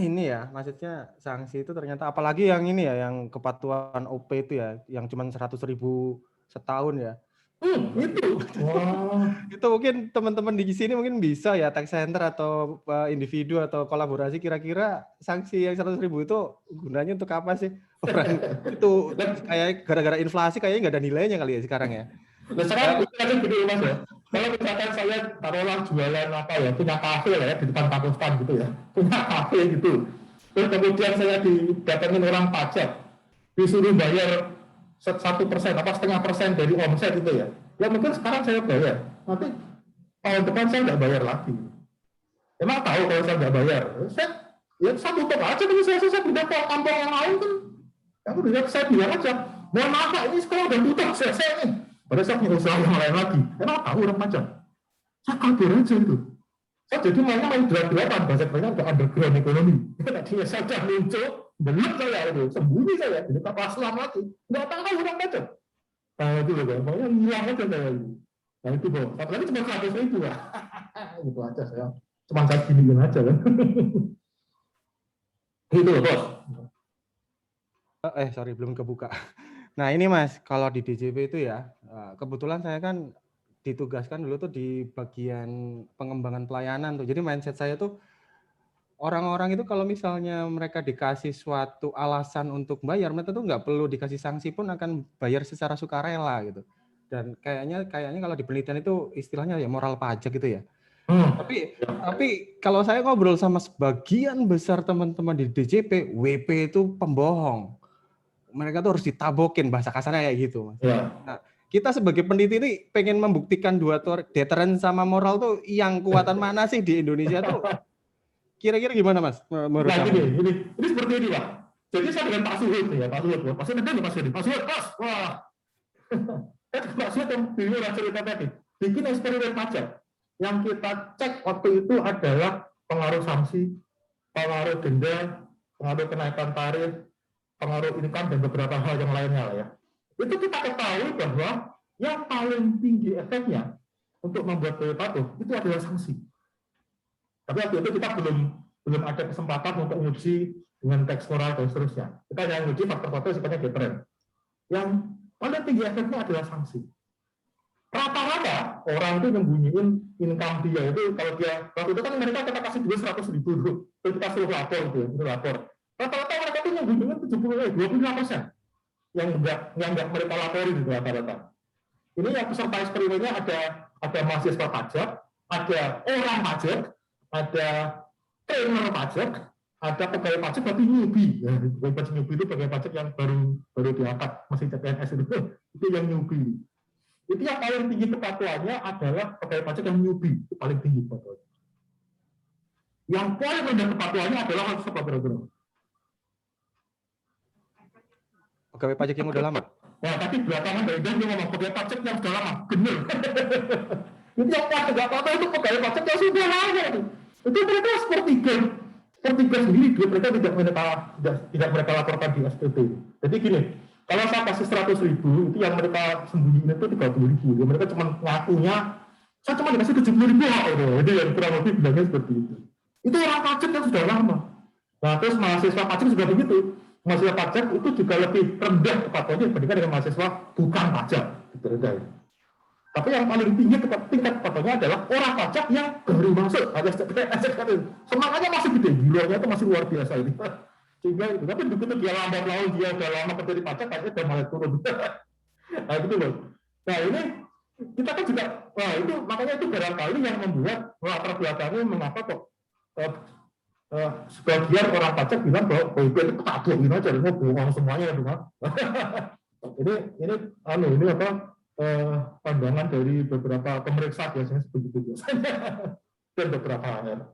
ini ya, maksudnya sanksi itu ternyata apalagi yang ini ya, yang kepatuhan OP itu ya, yang cuma 100.000 setahun ya. Itu. Itu mungkin teman-teman di sini mungkin bisa ya tax center atau individu atau kolaborasi, kira-kira sanksi yang 100.000 itu gunanya untuk apa sih? Orang itu kayak gara-gara inflasi kayaknya nggak ada nilainya kali ya sekarang ya. Nah, sekarang gini Mas ya. Kalau misalkan saya taruhlah jualan apa ya, punya kafe lah ya di depan Pakistan gitu ya, punya kafe gitu. Terus kemudian saya didatengin orang pajak, disuruh bayar 1% apa 0,5% dari omset itu ya. Ya mungkin sekarang saya bayar, nanti tahun depan saya nggak bayar lagi. Emang tahu kalau saya nggak bayar, saya tutup aja dulu, saya pindah ke kampung yang lain kan. Aku saya bilang aja, mohon maaf Pak, ini sekolah udah tutup, selesai nih. Pada saat punya usaha yang lain lagi, emang tahu orang pajak. Saya kabur aja itu. Saya jadi mainnya main gelap-gelapan, bahasa kerennya ada underground ekonomi. Tadinya saya sudah muncul, belum saya itu, sembunyi saya, jadi kapal selam lagi. Nggak tahu orang pajak. Nah itu loh, pokoknya ngilang aja saya itu. Nah itu kok, apalagi cuma 100.000 lah. Gitu aja saya, cuma saya giniin aja kan. Gitu loh bos. Sorry, belum kebuka. Nah ini Mas, kalau di DJP itu ya, kebetulan saya kan ditugaskan dulu tuh di bagian pengembangan pelayanan tuh. Jadi mindset saya tuh, orang-orang itu kalau misalnya mereka dikasih suatu alasan untuk bayar, mereka tuh nggak perlu dikasih sanksi pun akan bayar secara sukarela gitu. Dan kayaknya kalau di penelitian itu istilahnya ya moral pajak gitu ya. Tapi kalau saya ngobrol sama sebagian besar teman-teman di DJP, WP itu pembohong. Mereka tuh harus ditabokin, bahasa kasarnya kayak gitu. Ya. Nah, kita sebagai peneliti ini pengen membuktikan dua deteren sama moral tuh yang kuatan mana sih di Indonesia tuh? Kira-kira gimana Mas? Menurut Nah, kamu? ini seperti ini Pak. Jadi saya dengan Pak Suhud ya, Pak Suhud pas, wah. Pak Suhud yang dulu cerita tadi, bikin eksperimen pajak. Yang kita cek waktu itu adalah pengaruh sanksi, pengaruh denda, pengaruh kenaikan tarif, pengaruh income dan beberapa hal yang lainnya lah ya. Itu kita ketahui bahwa yang paling tinggi efeknya untuk membuat bayar patuh itu adalah sanksi. Tapi waktu itu kita belum ada kesempatan untuk menguji dengan teks moral dan seterusnya. Kita hanya menguji faktor-faktor sifatnya deteren. Yang paling tinggi efeknya adalah sanksi. Rata-rata orang itu nyembunyiin income dia itu, kalau dia waktu itu kan mereka kita kasih duit 100.000 dulu, terus kita suruh lapor gitu, lapor. Rata-rata mereka itu nyembunyiin 25% yang nggak mereka laporin gitu rata-rata. Ini yang peserta eksperimennya ada mahasiswa pajak, ada orang pajak, ada trainer pajak, ada pegawai pajak tapi newbie. Ya, pegawai pajak newbie itu pegawai pajak yang baru diangkat, masih CPNS itu yang newbie. Itu yang paling tinggi kepatuhannya adalah pegawai pajak yang newbie, itu paling tinggi kepatuhannya. Yang paling rendah kepatuhannya adalah mahasiswa pajak. Pegawai pajak yang udah lama? Nah, tapi belakangan dari dia ngomong pegawai pajak yang sudah lama, bener. Itu yang pajak nggak apa-apa itu pegawai pajak yang sudah lama itu. Itu mereka sepertiga sendiri, mereka tidak mereka laporkan di SPT. Jadi gini, kalau saya kasih 100.000, itu yang mereka sembunyiin itu 30.000. Mereka cuma ngakunya, saya cuma dikasih 70.000 jadi yang kurang lebih bilangnya seperti itu. Itu orang pajak yang sudah lama. Nah, terus mahasiswa pajak juga begitu. Mahasiswa pajak itu juga lebih rendah kepatuhannya dibandingkan dengan mahasiswa bukan pajak. Gitu. Tapi yang paling tinggi tingkat kepatuhannya adalah orang pajak yang baru masuk alias CPNS. Semangatnya masih gede, gilanya itu masih luar biasa ini. Sehingga itu, tapi begitu dia lambat laun, dia udah lama kerja di pajak, kayaknya udah mulai turun. Nah gitu loh. Nah ini kita kan juga, wah itu makanya itu barangkali yang membuat latar belakangnya mengapa kok sebagian orang pajak bilang bahwa itu ketakuin aja, ini bohong semuanya ya, ini apa pandangan dari beberapa pemeriksa biasanya begitu dan beberapa hal.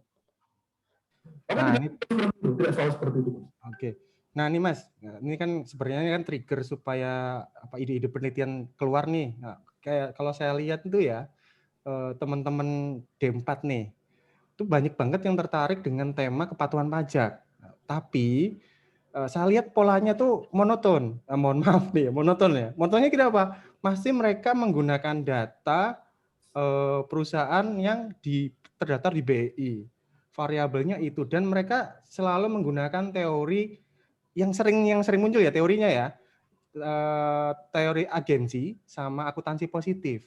Nah, tidak selalu seperti itu. Oke. Nah, ini Mas, ini kan sebenarnya kan trigger supaya apa ide-ide penelitian keluar nih. Nah, kayak kalau saya lihat itu ya teman-teman D4 nih, itu banyak banget yang tertarik dengan tema kepatuhan pajak. Nah, tapi saya lihat polanya tuh monoton. Mohon maaf nih, monoton ya. Monotonnya kenapa? Masih mereka menggunakan data perusahaan yang terdaftar di BI. Variabelnya itu, dan mereka selalu menggunakan teori yang sering muncul ya teorinya ya, teori agensi sama akuntansi positif.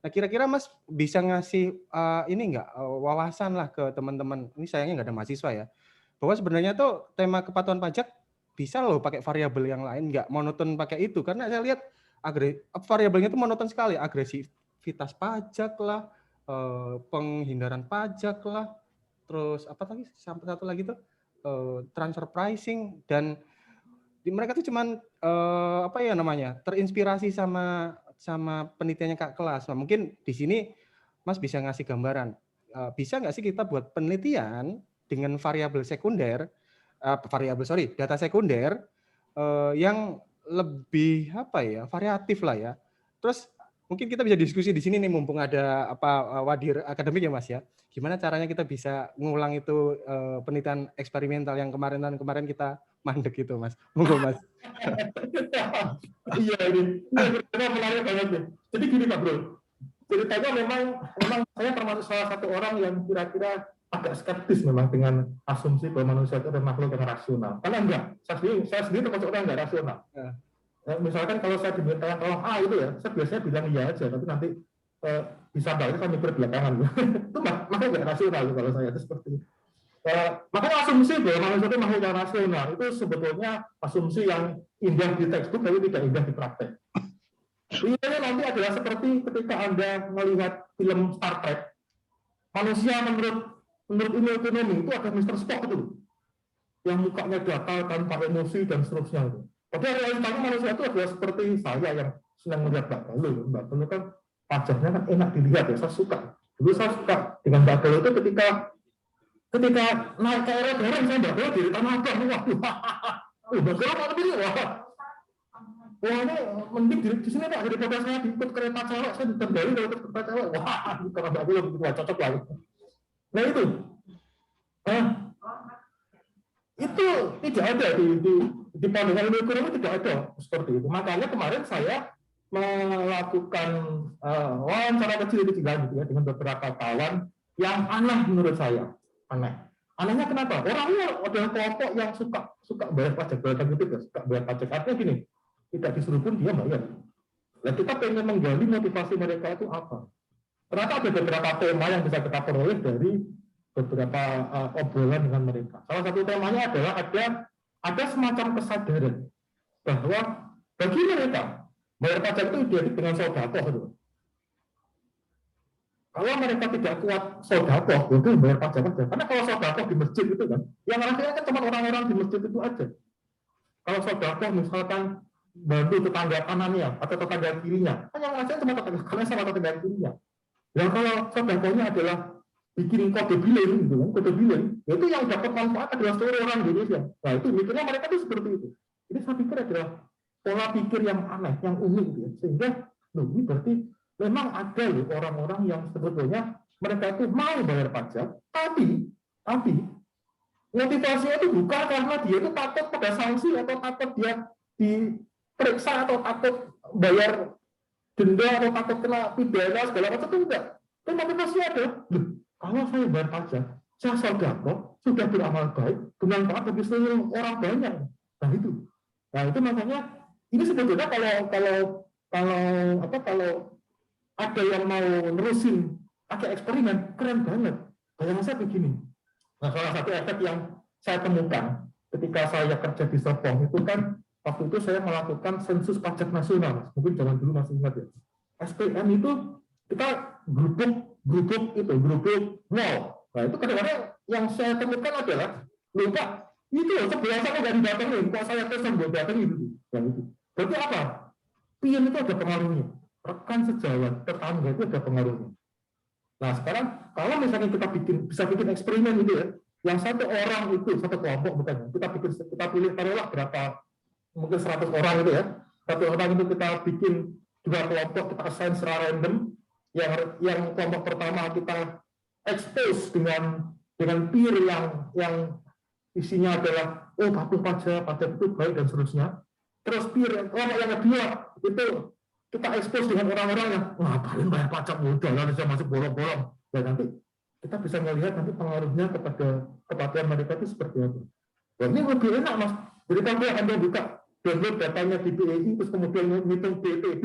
Nah kira-kira Mas bisa ngasih ini enggak wawasan lah ke teman-teman, ini sayangnya nggak ada mahasiswa ya, bahwa sebenarnya tuh tema kepatuhan pajak bisa loh pakai variabel yang lain, nggak monoton pakai itu, karena saya lihat variabelnya itu monoton sekali, agresivitas pajak lah, penghindaran pajak lah, terus apa tadi satu lagi tuh transfer pricing, dan mereka tuh cuman apa ya namanya terinspirasi sama penelitiannya Kak Kelas. Nah, mungkin di sini Mas bisa ngasih gambaran, bisa nggak sih kita buat penelitian dengan data sekunder yang lebih apa ya variatif lah ya. Terus mungkin kita bisa diskusi di sini nih mumpung ada wadir akademik ya Mas ya. Gimana caranya kita bisa ngulang itu penelitian eksperimental yang kemarin kita mandek gitu Mas. Monggo Mas. Iya ini menarik banget nih. Jadi gini Pak Bro, ceritanya memang saya termasuk salah satu orang yang kira-kira agak skeptis memang dengan asumsi bahwa manusia itu adalah makhluk yang rasional. Karena enggak, saya sendiri termasuk orang yang enggak rasional. Misalkan kalau saya diminta tolong itu ya, saya biasanya bilang iya aja, tapi nanti bisa balik kan mikir belakangan. Itu makanya nggak rasional kalau saya itu seperti itu. Makanya asumsi bahwa manusia itu makhluk yang rasional itu sebetulnya asumsi yang indah di textbook tapi tidak indah di praktek. Ini nanti adalah seperti ketika Anda melihat film Star Trek, manusia menurut ilmu ekonomi itu ada Mr. Spock itu, yang mukanya datar tanpa emosi dan seterusnya itu. Padahal realitanya manusia itu adalah seperti saya yang senang melihat Mbak Galuh kan pajaknya kan enak dilihat ya, saya suka. Dulu saya suka dengan Mbak Galuh itu ketika naik ke era bareng saya Mbak Galuh dari Tanah Abang, Mbak Galuh apa ini? Wah ini mending di sini Pak, daripada saya diikut kereta cewek, saya ditendali kalau ikut kereta cewek. Wah, karena Mbak Galuh begitu cocok lah. Nah itu tidak ada di pandangan ilmu ekonomi, tidak ada seperti itu. Makanya kemarin saya melakukan wawancara kecil-kecilan gitu ya dengan beberapa kawan yang aneh menurut saya. Anehnya kenapa? Orangnya adalah kelompok yang suka bayar pajak, suka bayar pajak. Artinya gini, tidak disuruh pun dia bayar. Nah, kita pengen menggali motivasi mereka itu apa. Ternyata ada beberapa tema yang bisa kita peroleh dari beberapa obrolan dengan mereka. Salah satu temanya adalah ada semacam kesadaran bahwa bagi mereka bayar pajak itu identik dengan sedekah. Kalau mereka tidak kuat sedekah, itu bayar pajak aja. Karena kalau sedekah di masjid itu kan, yang rasanya kan cuma orang-orang di masjid itu aja. Kalau sedekah misalkan bantu tetangga kanannya atau tetangga kirinya, kan yang rasanya cuma tetangga kanan sama tetangga kirinya. Dan kalau sedekahnya adalah bikin kode billing gitu kan, kode billing, itu yang dapat manfaat adalah seluruh orang Indonesia. Nah itu mikirnya mereka itu seperti itu. Ini saya pikir adalah pola pikir yang aneh, yang unik gitu ya. Sehingga ini berarti memang ada loh orang-orang yang sebetulnya mereka itu mau bayar pajak, tapi motivasinya itu bukan karena dia itu takut pada sanksi atau takut dia diperiksa atau takut bayar denda atau takut kena pidana segala macam, itu enggak. Tapi motivasinya adalah kalau saya bayar pajak, saya sedekah, sudah beramal baik, bermanfaat bagi seluruh orang banyak. Nah itu makanya ini sebetulnya kalau ada yang mau nerusin pakai eksperimen, keren banget. Bayangan saya begini. Nah, salah satu efek yang saya temukan ketika saya kerja di Serpong itu kan waktu itu saya melakukan sensus pajak nasional. Mungkin zaman dulu masih ingat ya. SPM itu kita grupuk nol. Nah itu kadang-kadang yang saya temukan adalah lupa itu sebelah saya nggak didatengin, kok saya pesan buat datengin itu. Yang itu. Berarti apa? Pion itu ada pengaruhnya. Rekan sejawat, tetangga itu ada pengaruhnya. Nah sekarang kalau misalnya kita bisa bikin eksperimen gitu ya, yang satu orang itu satu kelompok bukan, kita pilih taruhlah berapa, mungkin 100 orang itu ya, satu orang itu kita bikin 2 kelompok, kita assign secara random, yang kelompok pertama kita expose dengan peer yang isinya adalah patuh pajak itu baik dan seterusnya. Terus peer kelompok yang kedua itu kita expose dengan orang-orang yang ngapain bayar pajak mudah lah, bisa masuk bolong-bolong. Dan nanti kita bisa melihat nanti pengaruhnya kepada kepatuhan mereka itu seperti apa. Dan ini lebih enak mas. Jadi kalau Anda buka download datanya di BEI terus kemudian ngitung BPD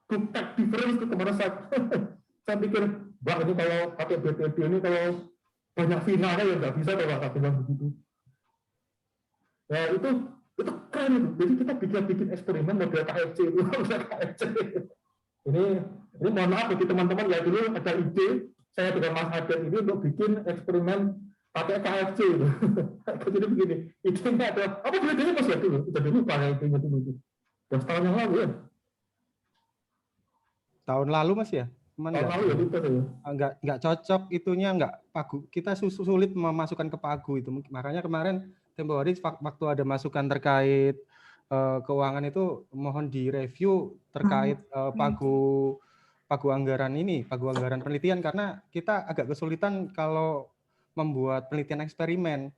to tax difference itu kemarin saya pikir wah ini kalau pakai BPD ini kalau banyak finalnya ya nggak bisa kalau nggak bilang begitu. Ya itu keren itu. Jadi kita bikin eksperimen model KFC itu. Ini mohon maaf bagi teman-teman ya, dulu ada ide saya dengan Mas Aden ini untuk bikin eksperimen pakai KFC itu. Jadi begini, idenya ada apa bedanya Mas ya dulu? Kita dulu pakai idenya dulu. 10 tahun yang lalu ya. Tahun lalu Mas ya? Tahun lalu ya itu ya. Enggak cocok itunya, enggak pagu. Kita sulit memasukkan ke pagu itu. Makanya kemarin tempo hari waktu ada masukan terkait keuangan itu mohon direview terkait pagu anggaran ini, pagu anggaran penelitian, karena kita agak kesulitan kalau membuat penelitian eksperimen.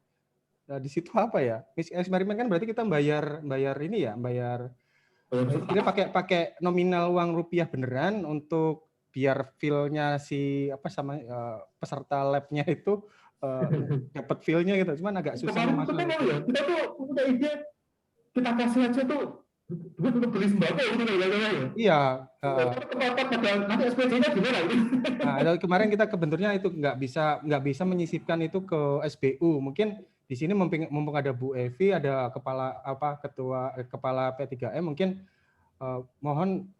Nah, di situ apa ya? Eksperimen kan berarti kita bayar ini ya, bayar kita pakai nominal uang rupiah beneran untuk biar feel-nya si peserta lab-nya itu dapat feel-nya gitu. Cuman agak susah memasukkan. Ya, kita tuh punya ide, kita kasih aja tuh duit untuk beli sembako gitu ya. Iya. Nanti SPJ-nya gimana ini? Nah, kemarin kita kebenturnya itu nggak bisa menyisipkan itu ke SBU. Mungkin di sini mumpung ada Bu Evi, ada kepala P3M, mungkin mohon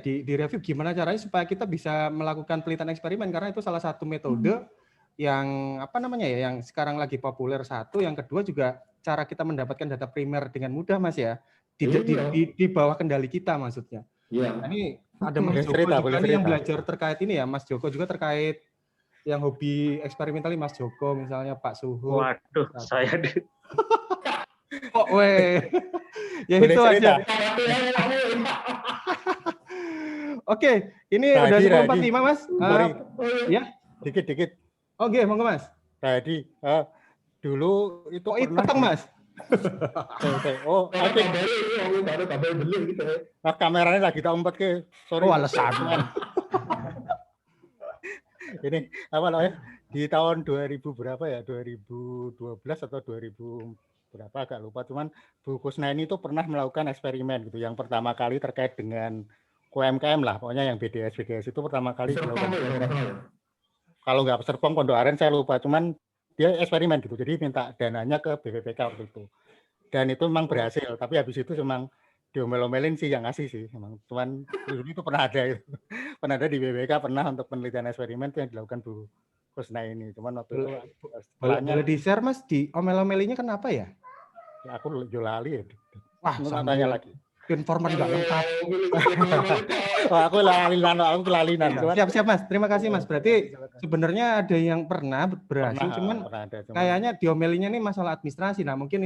direview gimana caranya supaya kita bisa melakukan penelitian eksperimen, karena itu salah satu metode yang yang sekarang lagi populer. Satu, yang kedua juga cara kita mendapatkan data primer dengan mudah Mas ya, di bawah kendali kita maksudnya. Iya. Nah, ini ada Mas Joko juga nih yang belajar terkait ini ya, Mas Joko juga terkait yang hobi eksperimental, Mas Joko misalnya, Pak Suhu. Waduh, saya di ya itu aja. Oke, ini udah 10:45 Mas. Ya, dikit. Oke, monggo Mas. Tadi dulu itu pernah petang Mas. Kameranya lagi tak umpet ke. Sorry. Alasan. Ini apa namanya? Di tahun 2000 berapa ya? 2012 atau 2000 berapa agak lupa. Cuman Bu Kusnaini itu pernah melakukan eksperimen gitu. Yang pertama kali terkait dengan UMKM lah. Pokoknya yang BDS itu pertama kali dilakukan. Kalau nggak Serpong, Pondok Aren saya lupa. Cuman dia eksperimen gitu. Jadi minta dananya ke BPPK waktu itu. Dan itu memang berhasil. Tapi habis itu memang diomel-omelin sih yang ngasih sih. Memang. Cuman dulu itu pernah ada. Pernah ada di BPPK, pernah untuk penelitian eksperimen itu yang dilakukan Bu Kusnaini. Cuman waktu itu boleh di-share Mas, di omel-omelinya kenapa ya? Aku lali ya. Wah, tanya lagi. Informan nggak lengkap. Aku lalinan. Siap Mas. Terima kasih Mas. Berarti sebenarnya ada yang pernah berhasil, cuman kayaknya diomelinya ini masalah administrasi. Nah, mungkin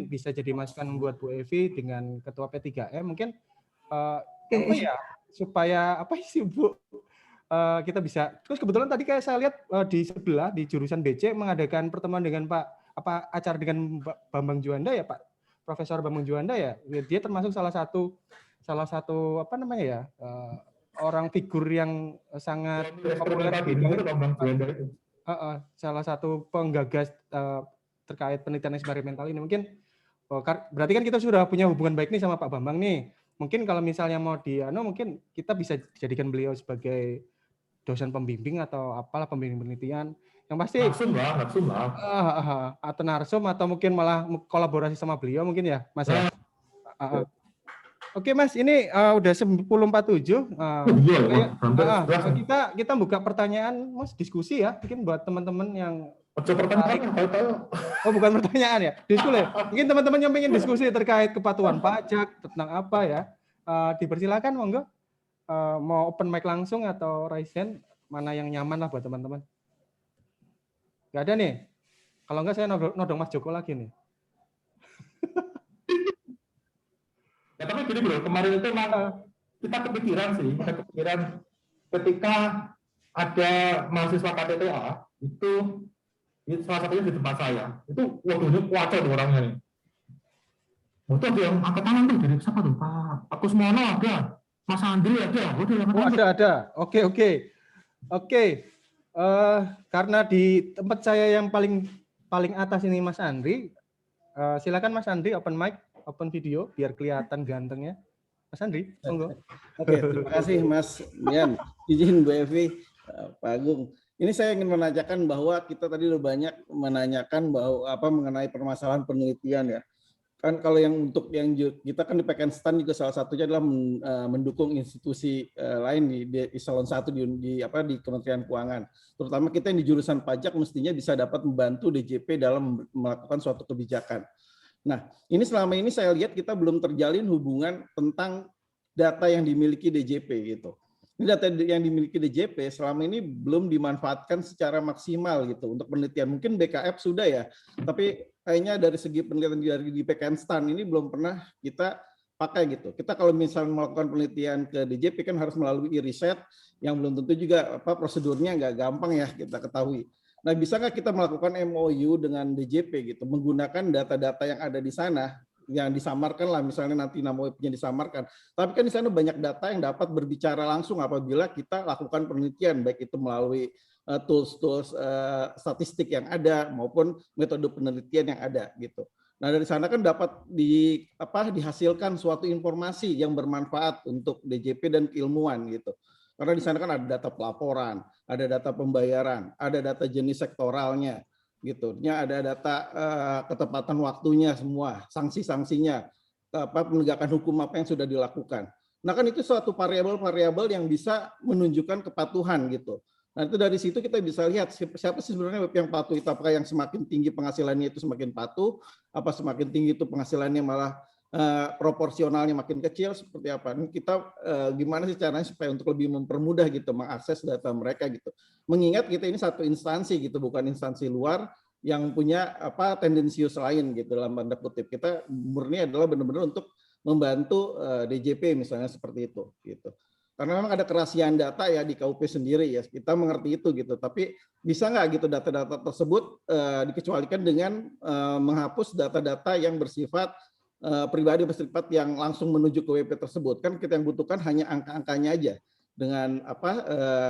bisa jadi masukan buat Bu Evi dengan Ketua P3M. Mungkin supaya Bu kita bisa. Terus kebetulan tadi kayak saya lihat di sebelah di jurusan BC mengadakan pertemuan dengan acara dengan Bambang Juanda ya Pak. Profesor Bambang Juanda ya, dia termasuk salah satu orang figur yang sangat populer di salah satu penggagas terkait penelitian eksperimental ini. Mungkin berarti kan kita sudah punya hubungan baik nih sama Pak Bambang nih. mungkin kalau misalnya mau mungkin kita bisa jadikan beliau sebagai dosen pembimbing atau apalah, pembimbing penelitian. Yang pasti Narsum lah. Atau narsum, atau mungkin malah kolaborasi sama beliau mungkin ya, Mas ya. Oke Mas, ini udah 10.47. Kita buka pertanyaan, Mas, diskusi ya, mungkin buat teman-teman yang bukan pertanyaan ya, diskusi. Mungkin teman-teman yang pengen diskusi terkait kepatuhan pajak, tentang apa ya, dipersilakan, monggo. Mau open mic langsung atau raise hand, mana yang nyaman lah buat teman-teman. Nggak ada nih? Kalau nggak saya nodong Mas Joko lagi nih. Ya, tapi gini bro, kemarin itu memang kita kepikiran ketika ada mahasiswa KTTA itu salah satunya di tempat saya, itu waduh ini kuat tuh orangnya nih. Itu ada yang angkat tangan tuh, dari siapa tuh? Pak Kusmono ada, Mas Andri ada. Ada. Oke. Karena di tempat saya yang paling atas ini Mas Andri, silakan Mas Andri open mic, open video biar kelihatan gantengnya. Mas Andri, monggo. Oke, terima kasih Mas Nian. Izin Bu Evi, Pak Agung. Ini saya ingin menanyakan bahwa kita tadi udah banyak menanyakan bahwa mengenai permasalahan penelitian ya. Kan kalau yang untuk yang kita kan di Pekenstan juga salah satunya adalah mendukung institusi lain di eselon 1 di Kementerian Keuangan. Terutama kita yang di jurusan pajak mestinya bisa dapat membantu DJP dalam melakukan suatu kebijakan. Nah, ini selama ini saya lihat kita belum terjalin hubungan tentang data yang dimiliki DJP gitu. Ini data yang dimiliki DJP selama ini belum dimanfaatkan secara maksimal gitu untuk penelitian. Mungkin BKF sudah ya, tapi kayaknya dari segi penelitian dari di Pekenstan ini belum pernah kita pakai gitu. Kita kalau misalnya melakukan penelitian ke DJP kan harus melalui riset yang belum tentu juga prosedurnya nggak gampang ya kita ketahui. Nah, bisa nggak kita melakukan MOU dengan DJP gitu, menggunakan data-data yang ada di sana, yang disamarkan lah, misalnya nanti nama webnya disamarkan. Tapi kan di sana banyak data yang dapat berbicara langsung apabila kita lakukan penelitian, baik itu melalui tools-tools statistik yang ada maupun metode penelitian yang ada gitu. Nah, dari sana kan dapat dihasilkan suatu informasi yang bermanfaat untuk DJP dan keilmuan gitu. Karena di sana kan ada data pelaporan, ada data pembayaran, ada data jenis sektoralnya, gitu. Ada data ketepatan waktunya semua, sanksi-sanksinya, penegakan hukum apa yang sudah dilakukan. Nah kan itu suatu variabel-variabel yang bisa menunjukkan kepatuhan gitu. Nah itu dari situ kita bisa lihat siapa sih sebenarnya web yang patuh itu, apakah yang semakin tinggi penghasilannya itu semakin patuh, apa semakin tinggi itu penghasilannya malah proporsionalnya makin kecil, seperti apa. Ini kita gimana sih caranya supaya untuk lebih mempermudah gitu mengakses data mereka gitu. Mengingat kita ini satu instansi gitu, bukan instansi luar yang punya tendensius lain gitu dalam tanda kutip. Kita murni adalah benar-benar untuk membantu DJP misalnya seperti itu gitu. Karena memang ada kerahasiaan data ya di KUP sendiri ya, kita mengerti itu gitu. Tapi bisa nggak gitu data-data tersebut dikecualikan dengan menghapus data-data yang bersifat pribadi bersifat yang langsung menuju ke WP tersebut. Kan kita yang butuhkan hanya angka-angkanya aja. Dengan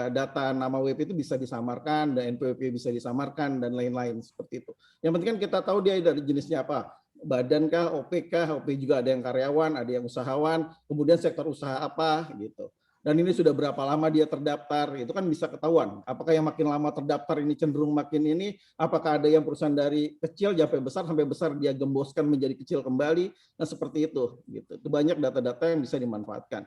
data nama WP itu bisa disamarkan, dan NPWP bisa disamarkan, dan lain-lain seperti itu. Yang penting kan kita tahu dia dari jenisnya apa. Badan kah, OP kah, OP juga ada yang karyawan, ada yang usahawan, kemudian sektor usaha apa gitu. Dan ini sudah berapa lama dia terdaftar, itu kan bisa ketahuan. Apakah yang makin lama terdaftar ini cenderung makin ini, apakah ada yang perusahaan dari kecil sampai besar dia gemboskan menjadi kecil kembali, nah seperti itu. Gitu. Itu banyak data-data yang bisa dimanfaatkan.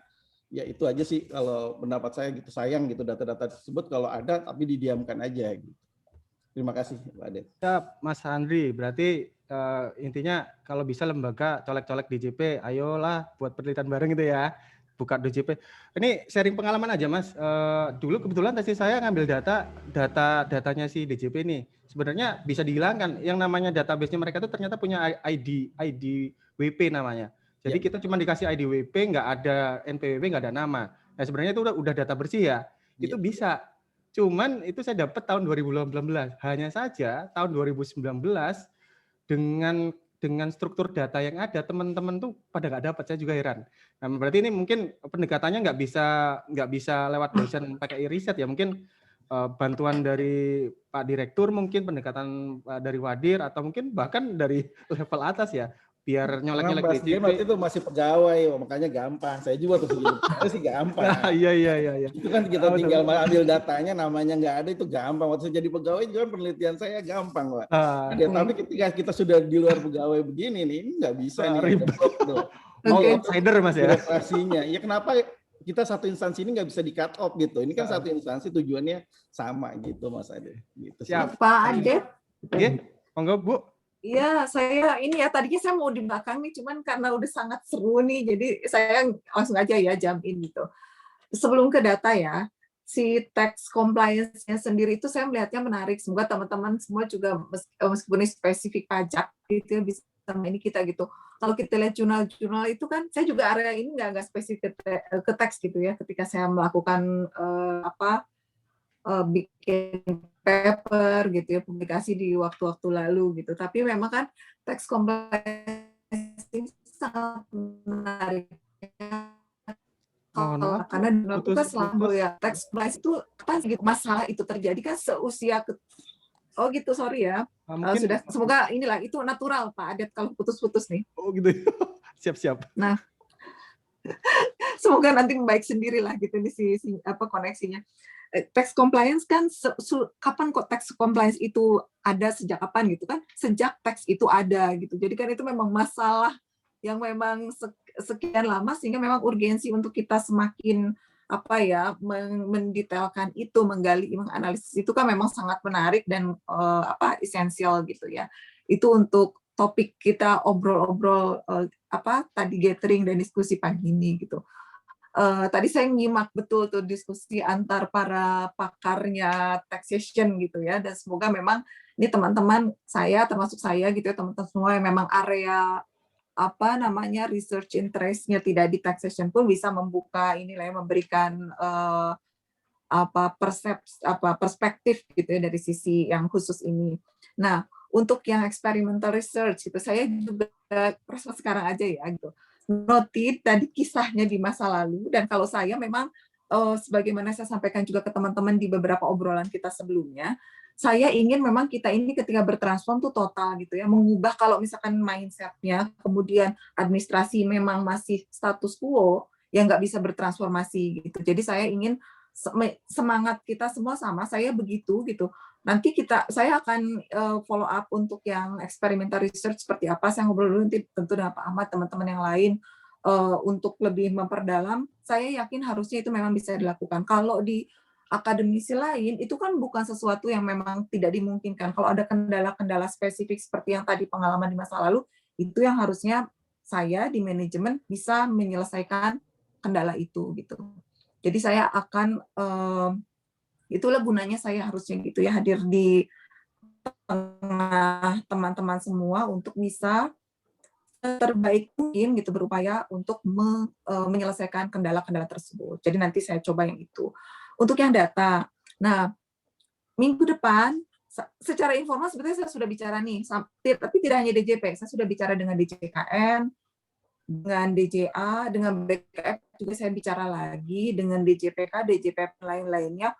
Ya itu aja sih kalau pendapat saya gitu, sayang gitu data-data tersebut kalau ada tapi didiamkan aja gitu. Terima kasih Pak Ade. Ya, Mas Andri, berarti intinya kalau bisa lembaga colek-colek DJP, ayolah buat penelitian bareng gitu ya. Buka DJP. Ini sharing pengalaman aja Mas. Dulu kebetulan tadi saya ngambil datanya si DJP ini. Sebenarnya bisa dihilangkan. Yang namanya database-nya mereka itu ternyata punya ID WP namanya. Jadi kita cuma dikasih ID WP, nggak ada NPWP, nggak ada nama. Nah sebenarnya itu udah data bersih ya. Itu bisa. Cuman itu saya dapat tahun 2018. Hanya saja tahun 2019 dengan struktur data yang ada, teman-teman tuh pada nggak dapat, saya juga heran. Nah, berarti ini mungkin pendekatannya nggak bisa lewat dosen pakai riset ya, mungkin bantuan dari Pak Direktur, mungkin pendekatan dari Wadir, atau mungkin bahkan dari level atas ya, biar Karena nyolek-nyolek Mas Dian waktu DJP. itu masih pegawai, makanya gampang. Saya juga tuh jadi pegawai sih gampang. Nah, iya. Itu kan kita Betul. tinggal ambil datanya, namanya nggak ada itu gampang. Waktu saya jadi pegawai juga penelitian saya gampang, Pak. Ya, tapi ketika kita sudah di luar pegawai begini nih, ini nggak bisa nih. Ribet. Tuh. All Oke. outsider Mas ya. Birokrasinya. Ya kenapa kita satu instansi ini nggak bisa di cut off gitu? Ini kan satu instansi tujuannya sama gitu, Mas Ade. Gitu sih. Siap. Pak Adep. Oke, monggo Bu. Iya, saya ini ya tadinya saya mau di belakang nih, cuman karena udah sangat seru nih, jadi saya langsung aja ya jump in gitu. Sebelum ke data ya, si tax compliance-nya sendiri itu saya melihatnya menarik. Semoga teman-teman semua juga meskipun ini spesifik pajak gitu ya, bisa sama ini kita gitu. Kalau kita lihat jurnal-jurnal itu kan, saya juga area ini nggak spesifik ke tax gitu ya, ketika saya melakukan bikin paper gitu ya, publikasi di waktu-waktu lalu gitu. Tapi memang kan tax compliance ini sangat menarik. Karena itu kan selalu ya tax compliance itu kapan gitu masalah itu terjadi kan seusia oh gitu, sorry ya. Sudah, semoga inilah itu natural Pak Adet kalau putus-putus nih. Oh gitu. Siap-siap. Nah, semoga nanti membaik sendiri lah gitu nih si koneksinya. Tax compliance kan kapan kok tax compliance itu ada, sejak kapan gitu kan? Sejak tax itu ada gitu. Jadi kan itu memang masalah yang memang sekian lama sehingga memang urgensi untuk kita semakin mendetailkan itu, menggali, menganalisis itu kan memang sangat menarik dan esensial gitu ya. Itu untuk topik kita obrol-obrol tadi gathering dan diskusi pagi ini gitu. Tadi saya nyimak betul tuh diskusi antar para pakarnya taxation gitu ya, dan semoga memang ini teman-teman saya termasuk saya gitu ya, teman-teman semua yang memang area research interest-nya tidak di taxation pun bisa membuka inilah ya, memberikan perspektif gitu ya dari sisi yang khusus ini. Nah, untuk yang experimental research gitu, saya juga sekarang aja ya gitu. Notit tadi kisahnya di masa lalu, dan kalau saya memang sebagaimana saya sampaikan juga ke teman-teman di beberapa obrolan kita sebelumnya, saya ingin memang kita ini ketika bertransform tuh total gitu ya, mengubah kalau misalkan mindset-nya, kemudian administrasi memang masih status quo, yang nggak bisa bertransformasi gitu. Jadi saya ingin semangat kita semua sama, saya begitu gitu. Nanti saya akan follow up untuk yang experimental research seperti apa. Saya ngobrol dulu nanti tentu dengan Pak Ahmad, teman-teman yang lain untuk lebih memperdalam. Saya yakin harusnya itu memang bisa dilakukan. Kalau di akademisi lain itu kan bukan sesuatu yang memang tidak dimungkinkan. Kalau ada kendala-kendala spesifik seperti yang tadi pengalaman di masa lalu, itu yang harusnya saya di manajemen bisa menyelesaikan kendala itu gitu. Jadi saya akan itulah gunanya saya harusnya gitu ya, hadir di tengah teman-teman semua untuk bisa terbaik mungkin gitu berupaya untuk menyelesaikan kendala-kendala tersebut. Jadi nanti saya coba yang itu. Untuk yang data, nah minggu depan secara informal sebetulnya saya sudah bicara nih, tapi tidak hanya DJP, saya sudah bicara dengan DJKN, dengan DJA, dengan BKF juga saya bicara lagi, dengan DJPK, DJP lain-lainnya,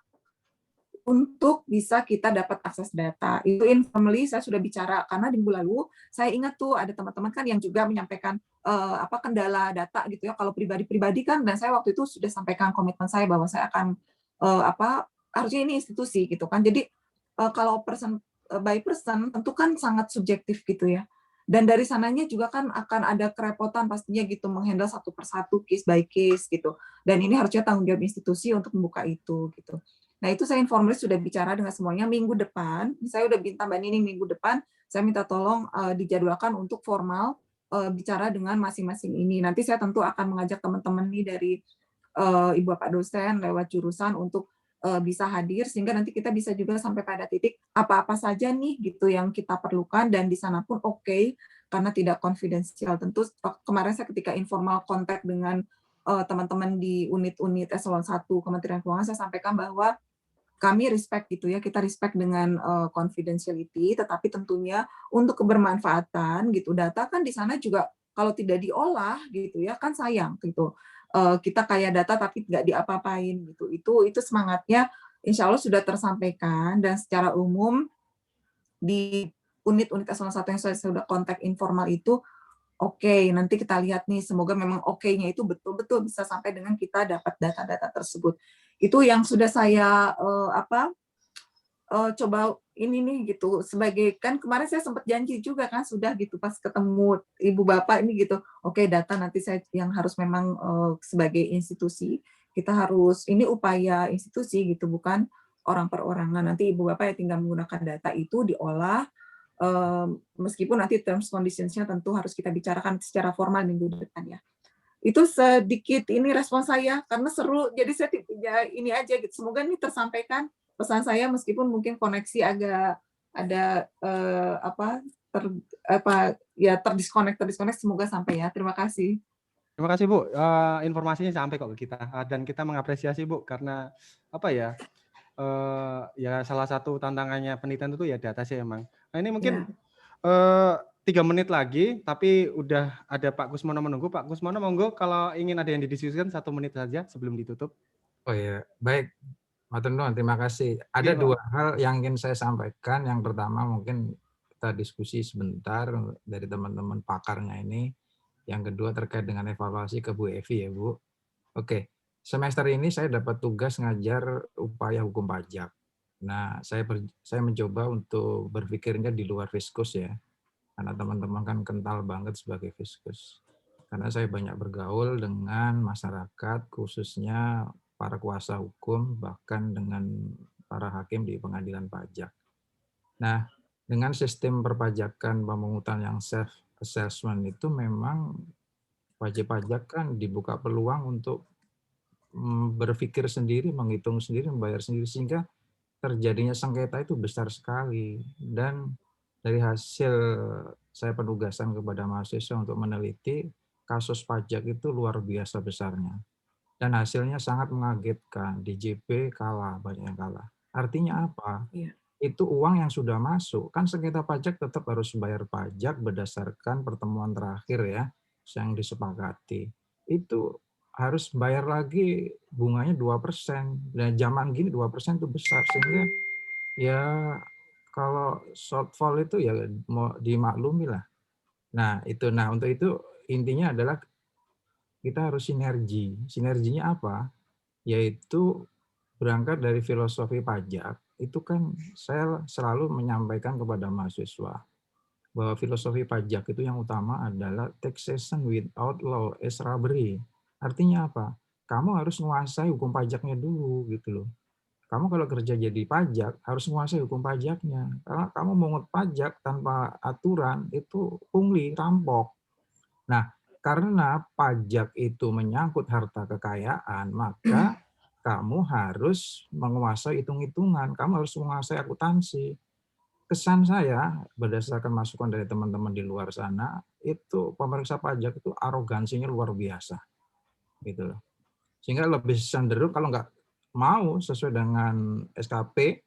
untuk bisa kita dapat akses data. Itu informally saya sudah bicara, karena di minggu lalu saya ingat tuh ada teman-teman kan yang juga menyampaikan kendala data gitu ya, kalau pribadi-pribadi kan, dan saya waktu itu sudah sampaikan komitmen saya bahwa saya akan harusnya ini institusi gitu kan. Jadi kalau person by person tentu kan sangat subjektif gitu ya. Dan dari sananya juga kan akan ada kerepotan pastinya gitu menghandle satu persatu, case by case gitu. Dan ini harusnya tanggung jawab institusi untuk membuka itu gitu. Nah, itu saya informal sudah bicara dengan semuanya. Minggu depan, saya udah minta Mbak Nining minggu depan, saya minta tolong dijadwalkan untuk formal bicara dengan masing-masing ini. Nanti saya tentu akan mengajak teman-teman nih dari Ibu Bapak dosen lewat jurusan untuk bisa hadir, sehingga nanti kita bisa juga sampai pada titik apa-apa saja nih gitu yang kita perlukan, dan di sana pun oke, karena tidak konfidensial. Tentu kemarin saya ketika informal kontak dengan teman-teman di unit-unit eselon 1 Kementerian Keuangan, saya sampaikan bahwa kami respect gitu ya, kita respect dengan confidentiality, tetapi tentunya untuk kebermanfaatan gitu, data kan di sana juga kalau tidak diolah gitu ya kan sayang gitu. Kita kaya data tapi nggak diapa-apain gitu. Itu semangatnya insya Allah sudah tersampaikan, dan secara umum di unit-unit eselon 1 yang saya sudah kontak informal itu Oke, nanti kita lihat nih, semoga memang oke-nya itu betul-betul bisa sampai dengan kita dapat data-data tersebut. Itu yang sudah saya coba ini nih gitu, sebagai kan kemarin saya sempat janji juga kan sudah gitu pas ketemu ibu bapak ini gitu, oke data nanti saya yang harus memang sebagai institusi kita harus ini upaya institusi gitu, bukan orang per orang. Nah nanti ibu bapak ya tinggal menggunakan data itu diolah, meskipun nanti terms conditions-nya tentu harus kita bicarakan secara formal minggu depan ya. Itu sedikit ini respon saya karena seru, jadi saya ya ini aja gitu. Semoga ini tersampaikan pesan saya meskipun mungkin koneksi agak ada terdisconnect, semoga sampai ya. Terima kasih. Terima kasih Bu, informasinya sampai kok ke kita, dan kita mengapresiasi Bu karena apa ya, ya salah satu tantangannya penelitian itu ya data sih emang. Nah ini mungkin 3 menit lagi, tapi udah ada Pak Kusmono menunggu. Pak Kusmono, monggo kalau ingin ada yang didiskusikan 1 menit saja sebelum ditutup. Oh ya, baik. Matur nuwun, terima kasih. Ada dua hal yang ingin saya sampaikan. Yang pertama mungkin kita diskusi sebentar dari teman-teman pakarnya ini. Yang kedua terkait dengan evaluasi ke Bu Evi ya Bu. Oke, semester ini saya dapat tugas ngajar upaya hukum pajak. Nah, saya mencoba untuk berpikirnya di luar fiskus ya. Karena teman-teman kan kental banget sebagai fiskus. Karena saya banyak bergaul dengan masyarakat, khususnya para kuasa hukum, bahkan dengan para hakim di pengadilan pajak. Nah, dengan sistem perpajakan pemungutan yang self-assessment itu memang wajib pajak kan dibuka peluang untuk berpikir sendiri, menghitung sendiri, membayar sendiri, sehingga terjadinya sengketa itu besar sekali. Dan dari hasil saya penugasan kepada mahasiswa untuk meneliti, kasus pajak itu luar biasa besarnya. Dan hasilnya sangat mengagetkan. Di JP kalah, banyak yang kalah. Artinya apa? Itu uang yang sudah masuk. Kan sengketa pajak tetap harus bayar pajak berdasarkan pertemuan terakhir ya, yang disepakati. Itu harus bayar lagi bunganya 2%. Dan zaman gini 2% itu besar. Sehingga ya kalau shortfall itu ya mau dimaklumi lah. Nah untuk itu intinya adalah kita harus sinergi. Sinerginya apa? Yaitu berangkat dari filosofi pajak. Itu kan saya selalu menyampaikan kepada mahasiswa bahwa filosofi pajak itu yang utama adalah taxation without law is robbery. Artinya apa? Kamu harus menguasai hukum pajaknya dulu gitu loh. Kamu kalau kerja jadi pajak harus menguasai hukum pajaknya. Karena kamu mengut pajak tanpa aturan itu pungli, rampok. Nah, karena pajak itu menyangkut harta kekayaan, maka kamu harus menguasai hitung-hitungan, kamu harus menguasai akuntansi. Kesan saya berdasarkan masukan dari teman-teman di luar sana, itu pemeriksa pajak itu arogansinya luar biasa. Gitu loh. Sehingga lebih cenderung kalau nggak mau sesuai dengan SKP,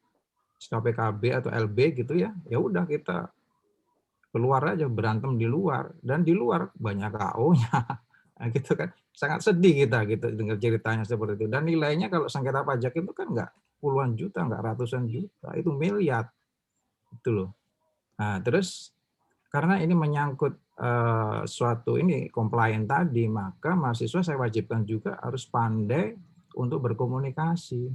SKPKB atau LB gitu ya, ya udah kita keluar aja berantem di luar, dan di luar banyak KO-nya. Nah, gitu kan. Sangat sedih kita gitu dengar ceritanya seperti itu. Dan nilainya kalau sengketa pajak itu kan nggak puluhan juta, nggak ratusan juta, itu miliar. Itu loh. Nah, terus karena ini menyangkut suatu ini compliant tadi, maka mahasiswa saya wajibkan juga harus pandai untuk berkomunikasi.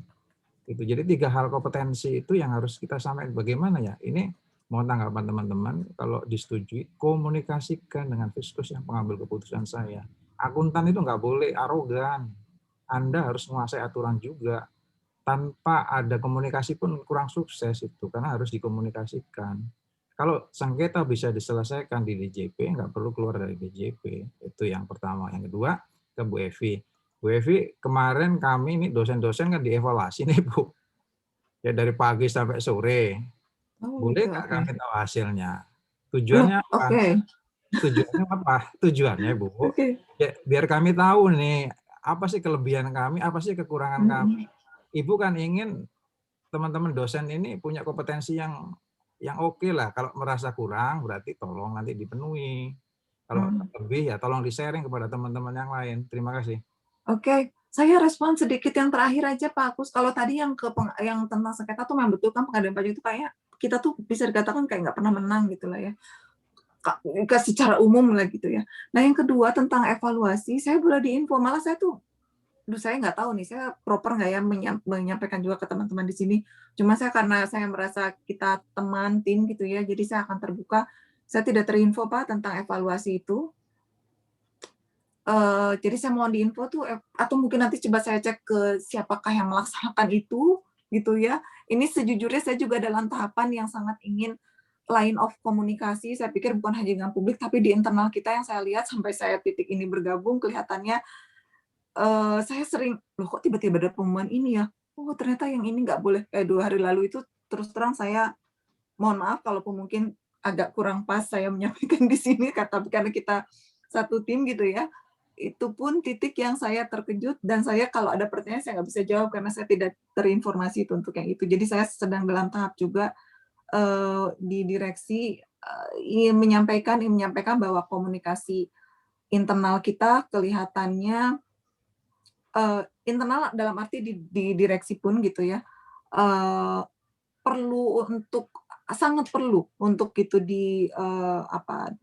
Itu. Jadi 3 hal kompetensi itu yang harus kita sampaikan. Bagaimana ya? Ini mohon tanggapan teman-teman, kalau disetujui, komunikasikan dengan fiskus yang pengambil keputusan saya. Akuntan itu nggak boleh arogan. Anda harus menguasai aturan juga. Tanpa ada komunikasi pun kurang sukses itu, karena harus dikomunikasikan. Kalau sengketa bisa diselesaikan di DJP, nggak perlu keluar dari DJP. Itu yang pertama. Yang kedua, ke Bu Evi. Bu Evi, kemarin kami ini dosen-dosen kan dievaluasi nih Bu. Ya dari pagi sampai sore. Boleh nggak kami tahu hasilnya? Tujuannya apa? Tujuannya apa? Tujuannya Bu, ya, biar kami tahu nih, apa sih kelebihan kami, apa sih kekurangan kami. Ibu kan ingin teman-teman dosen ini punya kompetensi yang oke lah. Kalau merasa kurang, berarti tolong nanti dipenuhi. Kalau lebih, ya tolong di-sharing kepada teman-teman yang lain. Terima kasih. Oke, saya respon sedikit yang terakhir aja Pak Agus. Kalau tadi yang tentang sengketa tuh memang betul kan pengadilan pajak itu kayak kita tuh bisa dikatakan kayak nggak pernah menang gitu lah ya. ke secara umum lah gitu ya. Nah yang kedua tentang evaluasi, saya boleh diinfo, malah saya tuh, saya nggak tahu nih, saya proper nggak ya menyampaikan juga ke teman-teman di sini. Cuma saya karena saya merasa kita teman tim gitu ya, jadi saya akan terbuka. Saya tidak terinfo Pak tentang evaluasi itu. Jadi saya mohon diinfo tuh, atau mungkin nanti coba saya cek ke siapakah yang melaksanakan itu, gitu ya. Ini sejujurnya saya juga dalam tahapan yang sangat ingin line of komunikasi, saya pikir bukan hanya dengan publik, tapi di internal kita yang saya lihat sampai saya titik ini bergabung, kelihatannya saya sering, loh kok tiba-tiba ada pengumuman ini ya? Oh ternyata yang ini nggak boleh. 2 hari lalu itu terus terang saya, mohon maaf kalaupun mungkin agak kurang pas saya menyampaikan di sini, tapi karena kita satu tim gitu ya, itu pun titik yang saya terkejut dan saya kalau ada pertanyaan saya nggak bisa jawab karena saya tidak terinformasi itu untuk yang itu. Jadi saya sedang dalam tahap juga di direksi ingin menyampaikan bahwa komunikasi internal kita kelihatannya internal dalam arti di direksi pun gitu ya, sangat perlu untuk itu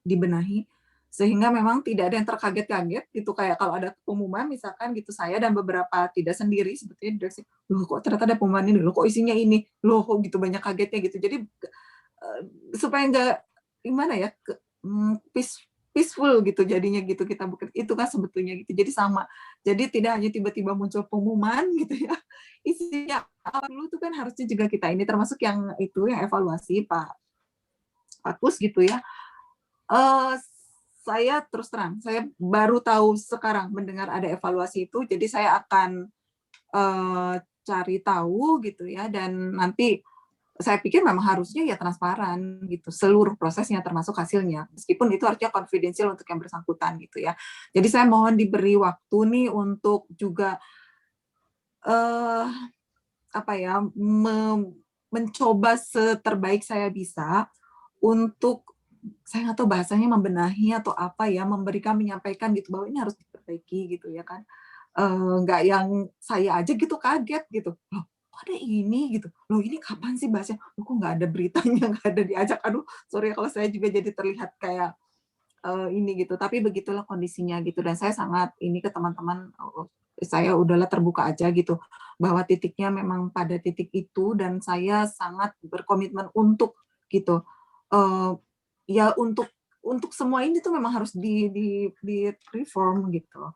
dibenahi, sehingga memang tidak ada yang terkaget-kaget gitu, kayak kalau ada pengumuman misalkan gitu, saya dan beberapa tidak sendiri sebetulnya direksi, "Loh kok ternyata ada pengumuman ini, loh kok isinya ini, loh kok gitu banyak kagetnya," gitu. Jadi supaya nggak gimana ya, peaceful gitu jadinya gitu kita itu kan sebetulnya gitu. Jadi sama. Jadi tidak hanya tiba-tiba muncul pengumuman gitu ya. Isinya apa dulu tuh kan harusnya juga kita ini termasuk yang itu yang evaluasi Pak Kus gitu ya. Saya terus terang, saya baru tahu sekarang mendengar ada evaluasi itu, jadi saya akan cari tahu gitu ya, dan nanti saya pikir memang harusnya ya transparan gitu, seluruh prosesnya termasuk hasilnya, meskipun itu artinya konfidensial untuk yang bersangkutan gitu ya. Jadi saya mohon diberi waktu nih untuk juga mencoba seterbaik saya bisa untuk, saya nggak tahu bahasanya membenahi atau apa ya, menyampaikan gitu bahwa ini harus diperbaiki gitu ya kan. Nggak yang saya aja gitu kaget gitu, loh kok ada ini gitu, loh ini kapan sih bahasnya, loh kok nggak ada beritanya, nggak ada diajak, aduh sorry kalau saya juga jadi terlihat kayak ini gitu, tapi begitulah kondisinya gitu, dan saya sangat ini ke teman-teman, saya udahlah terbuka aja gitu, bahwa titiknya memang pada titik itu dan saya sangat berkomitmen untuk gitu, ya untuk semua ini tuh memang harus di reform gitu.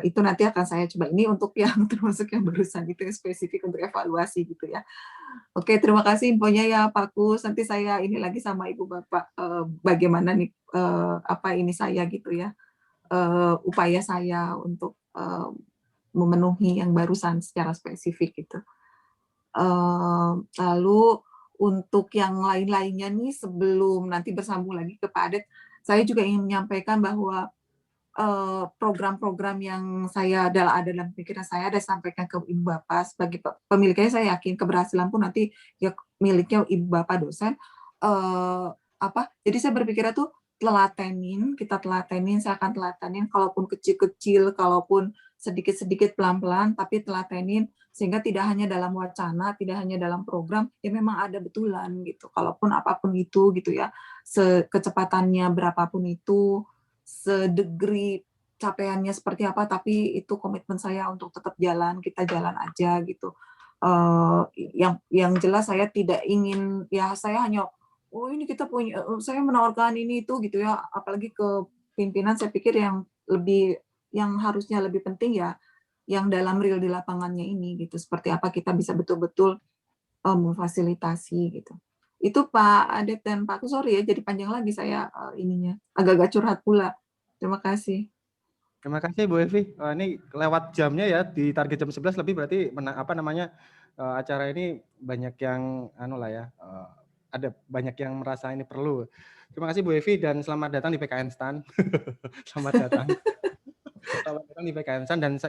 Itu nanti akan saya coba, ini untuk yang termasuk yang barusan itu yang spesifik untuk evaluasi gitu ya. Oke, terima kasih infonya ya Pak Kus. Nanti saya ini lagi sama Ibu Bapak bagaimana nih ini saya gitu ya, upaya saya untuk memenuhi yang barusan secara spesifik gitu. Lalu untuk yang lain-lainnya nih sebelum nanti bersambung lagi ke Pak Adet, saya juga ingin menyampaikan bahwa program-program yang saya ada dalam pikiran saya sampaikan ke Ibu Bapak sebagai pemiliknya, saya yakin keberhasilan pun nanti ya miliknya Ibu Bapak dosen. Jadi saya berpikirnya tuh kita telatenin, saya akan telatenin kalaupun kecil-kecil, kalaupun sedikit-sedikit pelan-pelan, tapi telatenin sehingga tidak hanya dalam wacana, tidak hanya dalam program, ya memang ada betulan gitu. Kalaupun apapun itu gitu ya, kecepatannya berapapun itu, sedegree capaiannya seperti apa, tapi itu komitmen saya untuk tetap jalan, kita jalan aja gitu. Yang jelas saya tidak ingin, ya saya hanya, oh ini kita punya, saya menawarkan ini itu gitu ya, apalagi ke pimpinan saya pikir yang harusnya lebih penting ya, yang dalam real di lapangannya ini gitu, seperti apa kita bisa betul-betul memfasilitasi gitu. Itu Pak Adet dan Pak Kus, sorry ya jadi panjang lagi saya ininya, agak-agak curhat pula. Terima kasih. Terima kasih Bu Evi. Ini lewat jamnya ya, di target jam 11 lebih, berarti acara ini banyak yang ada banyak yang merasa ini perlu. Terima kasih Bu Evi dan selamat datang di PKN STAN. Selamat datang. Selamat datang di PKN STAN, dan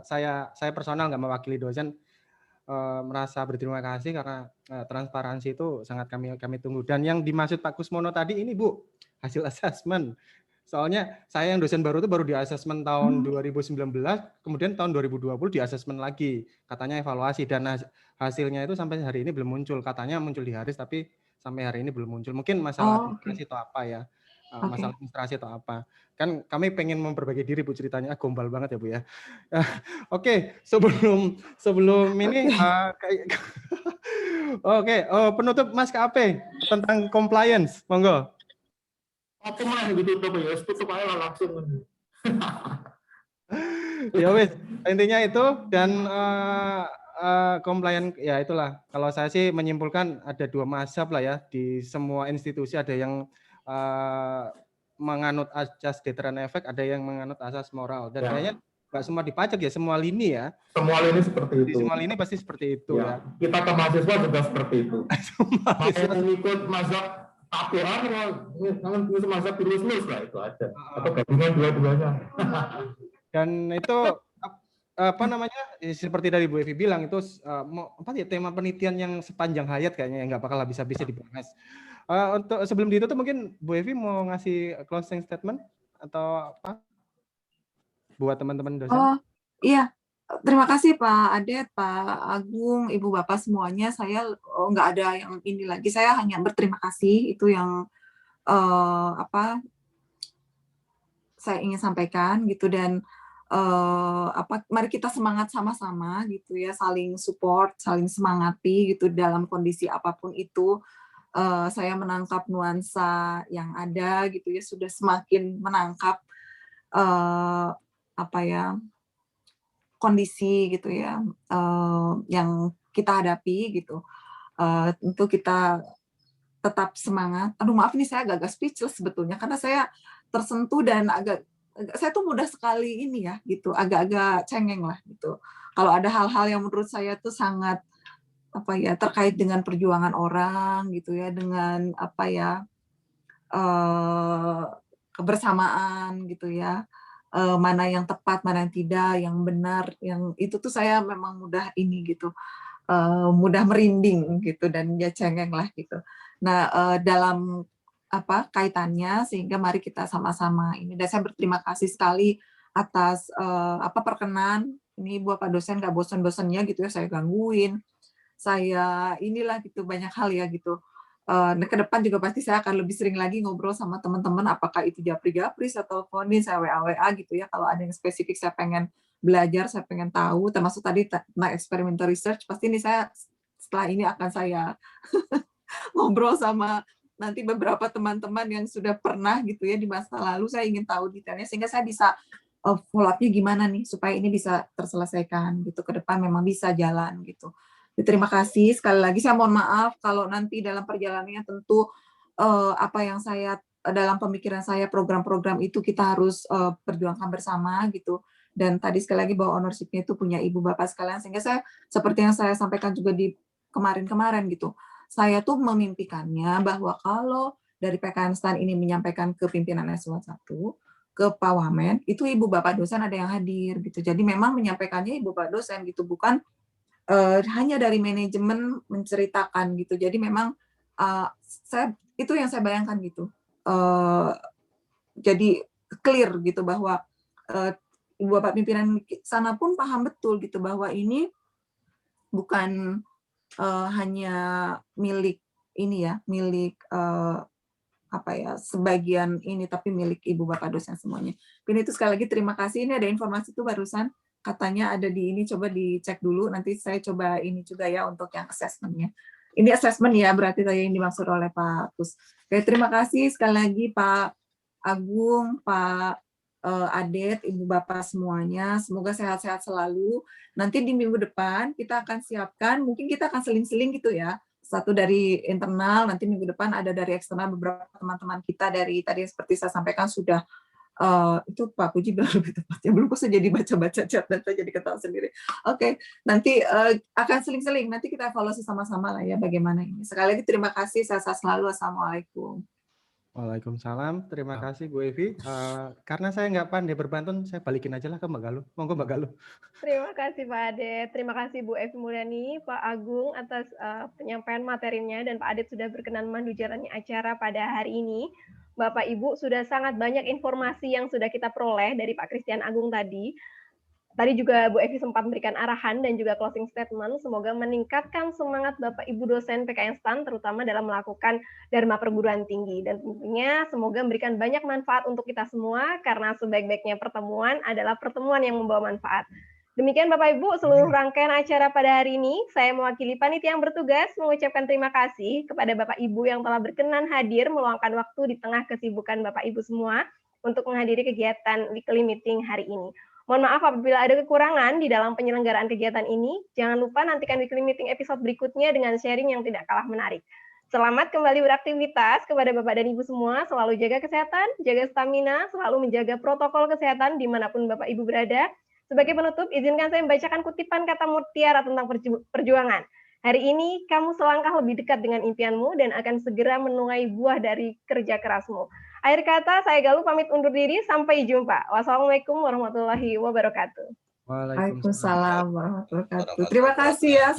saya personal nggak mewakili dosen, merasa berterima kasih karena transparansi itu sangat kami tunggu. Dan yang dimaksud Pak Kusmono tadi ini Bu, hasil asesmen. Soalnya saya yang dosen baru itu baru di asesmen tahun 2019, kemudian tahun 2020 di asesmen lagi, katanya evaluasi, dan hasilnya itu sampai hari ini belum muncul. Katanya muncul di Haris, tapi sampai hari ini belum muncul. Mungkin masalah administrasi atau apa ya. masalah administrasi atau apa. Kan kami pengen memperbaiki diri Bu, ceritanya gombal banget ya Bu ya. Oke, sebelum ini oke, penutup Mas KAP tentang compliance, monggo. Apa mah ditutup ya, tutup aja langsung. Ya wes, intinya itu dan compliance ya itulah. Kalau saya sih menyimpulkan ada 2 mazhab lah ya di semua institusi, ada yang menganut asas deterrent effect, ada yang menganut asas moral. Dan kayaknya nggak semua di pajak ya, semua lini ya. Semua lini seperti itu. Di semua lini pasti seperti itu ya. Kita ke mahasiswa juga seperti itu. Mau mengikut mazhab KPA kalau mazhab lulus lah itu aja. Atau gabungan dua-duanya. Dan itu apa namanya seperti dari Bu Evi bilang itu tema penelitian yang sepanjang hayat kayaknya nggak bakal habis-habisnya dibahas. Untuk sebelum ditutup mungkin Bu Evi mau ngasih closing statement atau apa buat teman-teman dosen? Oh iya, terima kasih Pak Adet, Pak Agung, Ibu Bapak semuanya. Saya nggak ada yang ini lagi. Saya hanya berterima kasih, itu yang saya ingin sampaikan gitu. Dan mari kita semangat sama-sama gitu ya, saling support, saling semangati gitu dalam kondisi apapun itu. Saya menangkap nuansa yang ada gitu ya, sudah semakin menangkap kondisi gitu ya yang kita hadapi gitu. Tentu kita tetap semangat. Aduh maaf nih saya agak speechless sebetulnya karena saya tersentuh dan saya tuh mudah sekali ini ya gitu, agak-agak cengeng lah gitu. Kalau ada hal-hal yang menurut saya tuh sangat terkait dengan perjuangan orang gitu ya, dengan kebersamaan gitu ya, mana yang tepat, mana yang tidak, yang benar, yang itu tuh saya memang mudah ini gitu, mudah merinding gitu dan ya cengeng lah gitu. Nah dalam kaitannya sehingga mari kita sama-sama ini, dan saya berterima kasih sekali atas perkenan ini Bapak dosen nggak bosan-bosannya gitu ya saya gangguin, saya inilah gitu banyak hal ya gitu. Nah ke depan juga pasti saya akan lebih sering lagi ngobrol sama teman-teman, apakah itu japri-japri atau teleponin, saya WA gitu ya, kalau ada yang spesifik saya pengen belajar, saya pengen tahu, termasuk tadi tentang experimental research, pasti ini saya setelah ini akan saya ngobrol sama nanti beberapa teman-teman yang sudah pernah gitu ya di masa lalu, saya ingin tahu detailnya sehingga saya bisa follow up-nya gimana nih supaya ini bisa terselesaikan gitu, ke depan memang bisa jalan gitu. Terima kasih sekali lagi, saya mohon maaf kalau nanti dalam perjalanannya tentu apa yang saya dalam pemikiran saya program-program itu kita harus perjuangkan bersama gitu. Dan tadi sekali lagi bahwa ownership-nya itu punya ibu bapak sekalian, sehingga saya seperti yang saya sampaikan juga di kemarin-kemarin gitu. Saya tuh memimpikannya bahwa kalau dari PKN STAN ini menyampaikan ke pimpinan eselon 1, ke Pak Wamen, itu ibu bapak dosen ada yang hadir gitu. Jadi memang menyampaikannya ibu bapak dosen gitu, bukan hanya dari manajemen menceritakan gitu. Jadi memang itu yang saya bayangkan gitu. Jadi clear gitu bahwa ibu bapak pimpinan sana pun paham betul gitu bahwa ini bukan hanya milik ini ya, milik sebagian ini, tapi milik ibu bapak dosen semuanya. Ini itu sekali lagi terima kasih. Ini ada informasi tuh barusan katanya ada di ini, coba dicek dulu, nanti saya coba ini juga ya untuk yang assessment-nya. Ini assessment ya, berarti tadi yang dimaksud oleh Pak Kus. Oke, terima kasih sekali lagi Pak Agung, Pak Adet, Ibu Bapak semuanya, semoga sehat-sehat selalu. Nanti di minggu depan kita akan siapkan, mungkin kita akan seling-seling gitu ya, satu dari internal, nanti minggu depan ada dari eksternal, beberapa teman-teman kita dari tadi seperti saya sampaikan sudah itu Pak Puji bilang lebih tepatnya, belum kok jadi baca-baca chat dan saya jadi ketawa sendiri. Oke, nanti akan seling-seling, nanti kita evaluasi sama-sama lah ya bagaimana ini. Sekali lagi terima kasih, sehat-sehat selalu, assalamualaikum. Waalaikumsalam, terima kasih Bu Evi. Karena saya nggak pandai berpantun, saya balikin aja lah ke Mbak Galuh. Monggo Mbak Galuh. Terima kasih Pak Adet, terima kasih Bu Evi Mulyani, Pak Agung atas penyampaian materinya, dan Pak Adet sudah berkenan memandu jalannya acara pada hari ini. Bapak Ibu, sudah sangat banyak informasi yang sudah kita peroleh dari Pak Christian Agung tadi. Tadi juga Bu Evi sempat memberikan arahan dan juga closing statement, semoga meningkatkan semangat Bapak Ibu dosen PKN STAN, terutama dalam melakukan Dharma perguruan tinggi. Dan tentunya semoga memberikan banyak manfaat untuk kita semua, karena sebaik-baiknya pertemuan adalah pertemuan yang membawa manfaat. Demikian Bapak Ibu, seluruh rangkaian acara pada hari ini, saya mewakili panitia yang bertugas mengucapkan terima kasih kepada Bapak Ibu yang telah berkenan hadir meluangkan waktu di tengah kesibukan Bapak Ibu semua untuk menghadiri kegiatan weekly meeting hari ini. Mohon maaf apabila ada kekurangan di dalam penyelenggaraan kegiatan ini. Jangan lupa nantikan weekly meeting episode berikutnya dengan sharing yang tidak kalah menarik. Selamat kembali beraktivitas kepada Bapak dan Ibu semua. Selalu jaga kesehatan, jaga stamina, selalu menjaga protokol kesehatan dimanapun Bapak Ibu berada. Sebagai penutup, izinkan saya membacakan kutipan kata mutiara tentang perjuangan. Hari ini kamu selangkah lebih dekat dengan impianmu dan akan segera menuai buah dari kerja kerasmu. Akhir kata, saya Galuh pamit undur diri. Sampai jumpa. Wassalamualaikum warahmatullahi wabarakatuh. Waalaikumsalam warahmatullahi wabarakatuh. Terima kasih ya.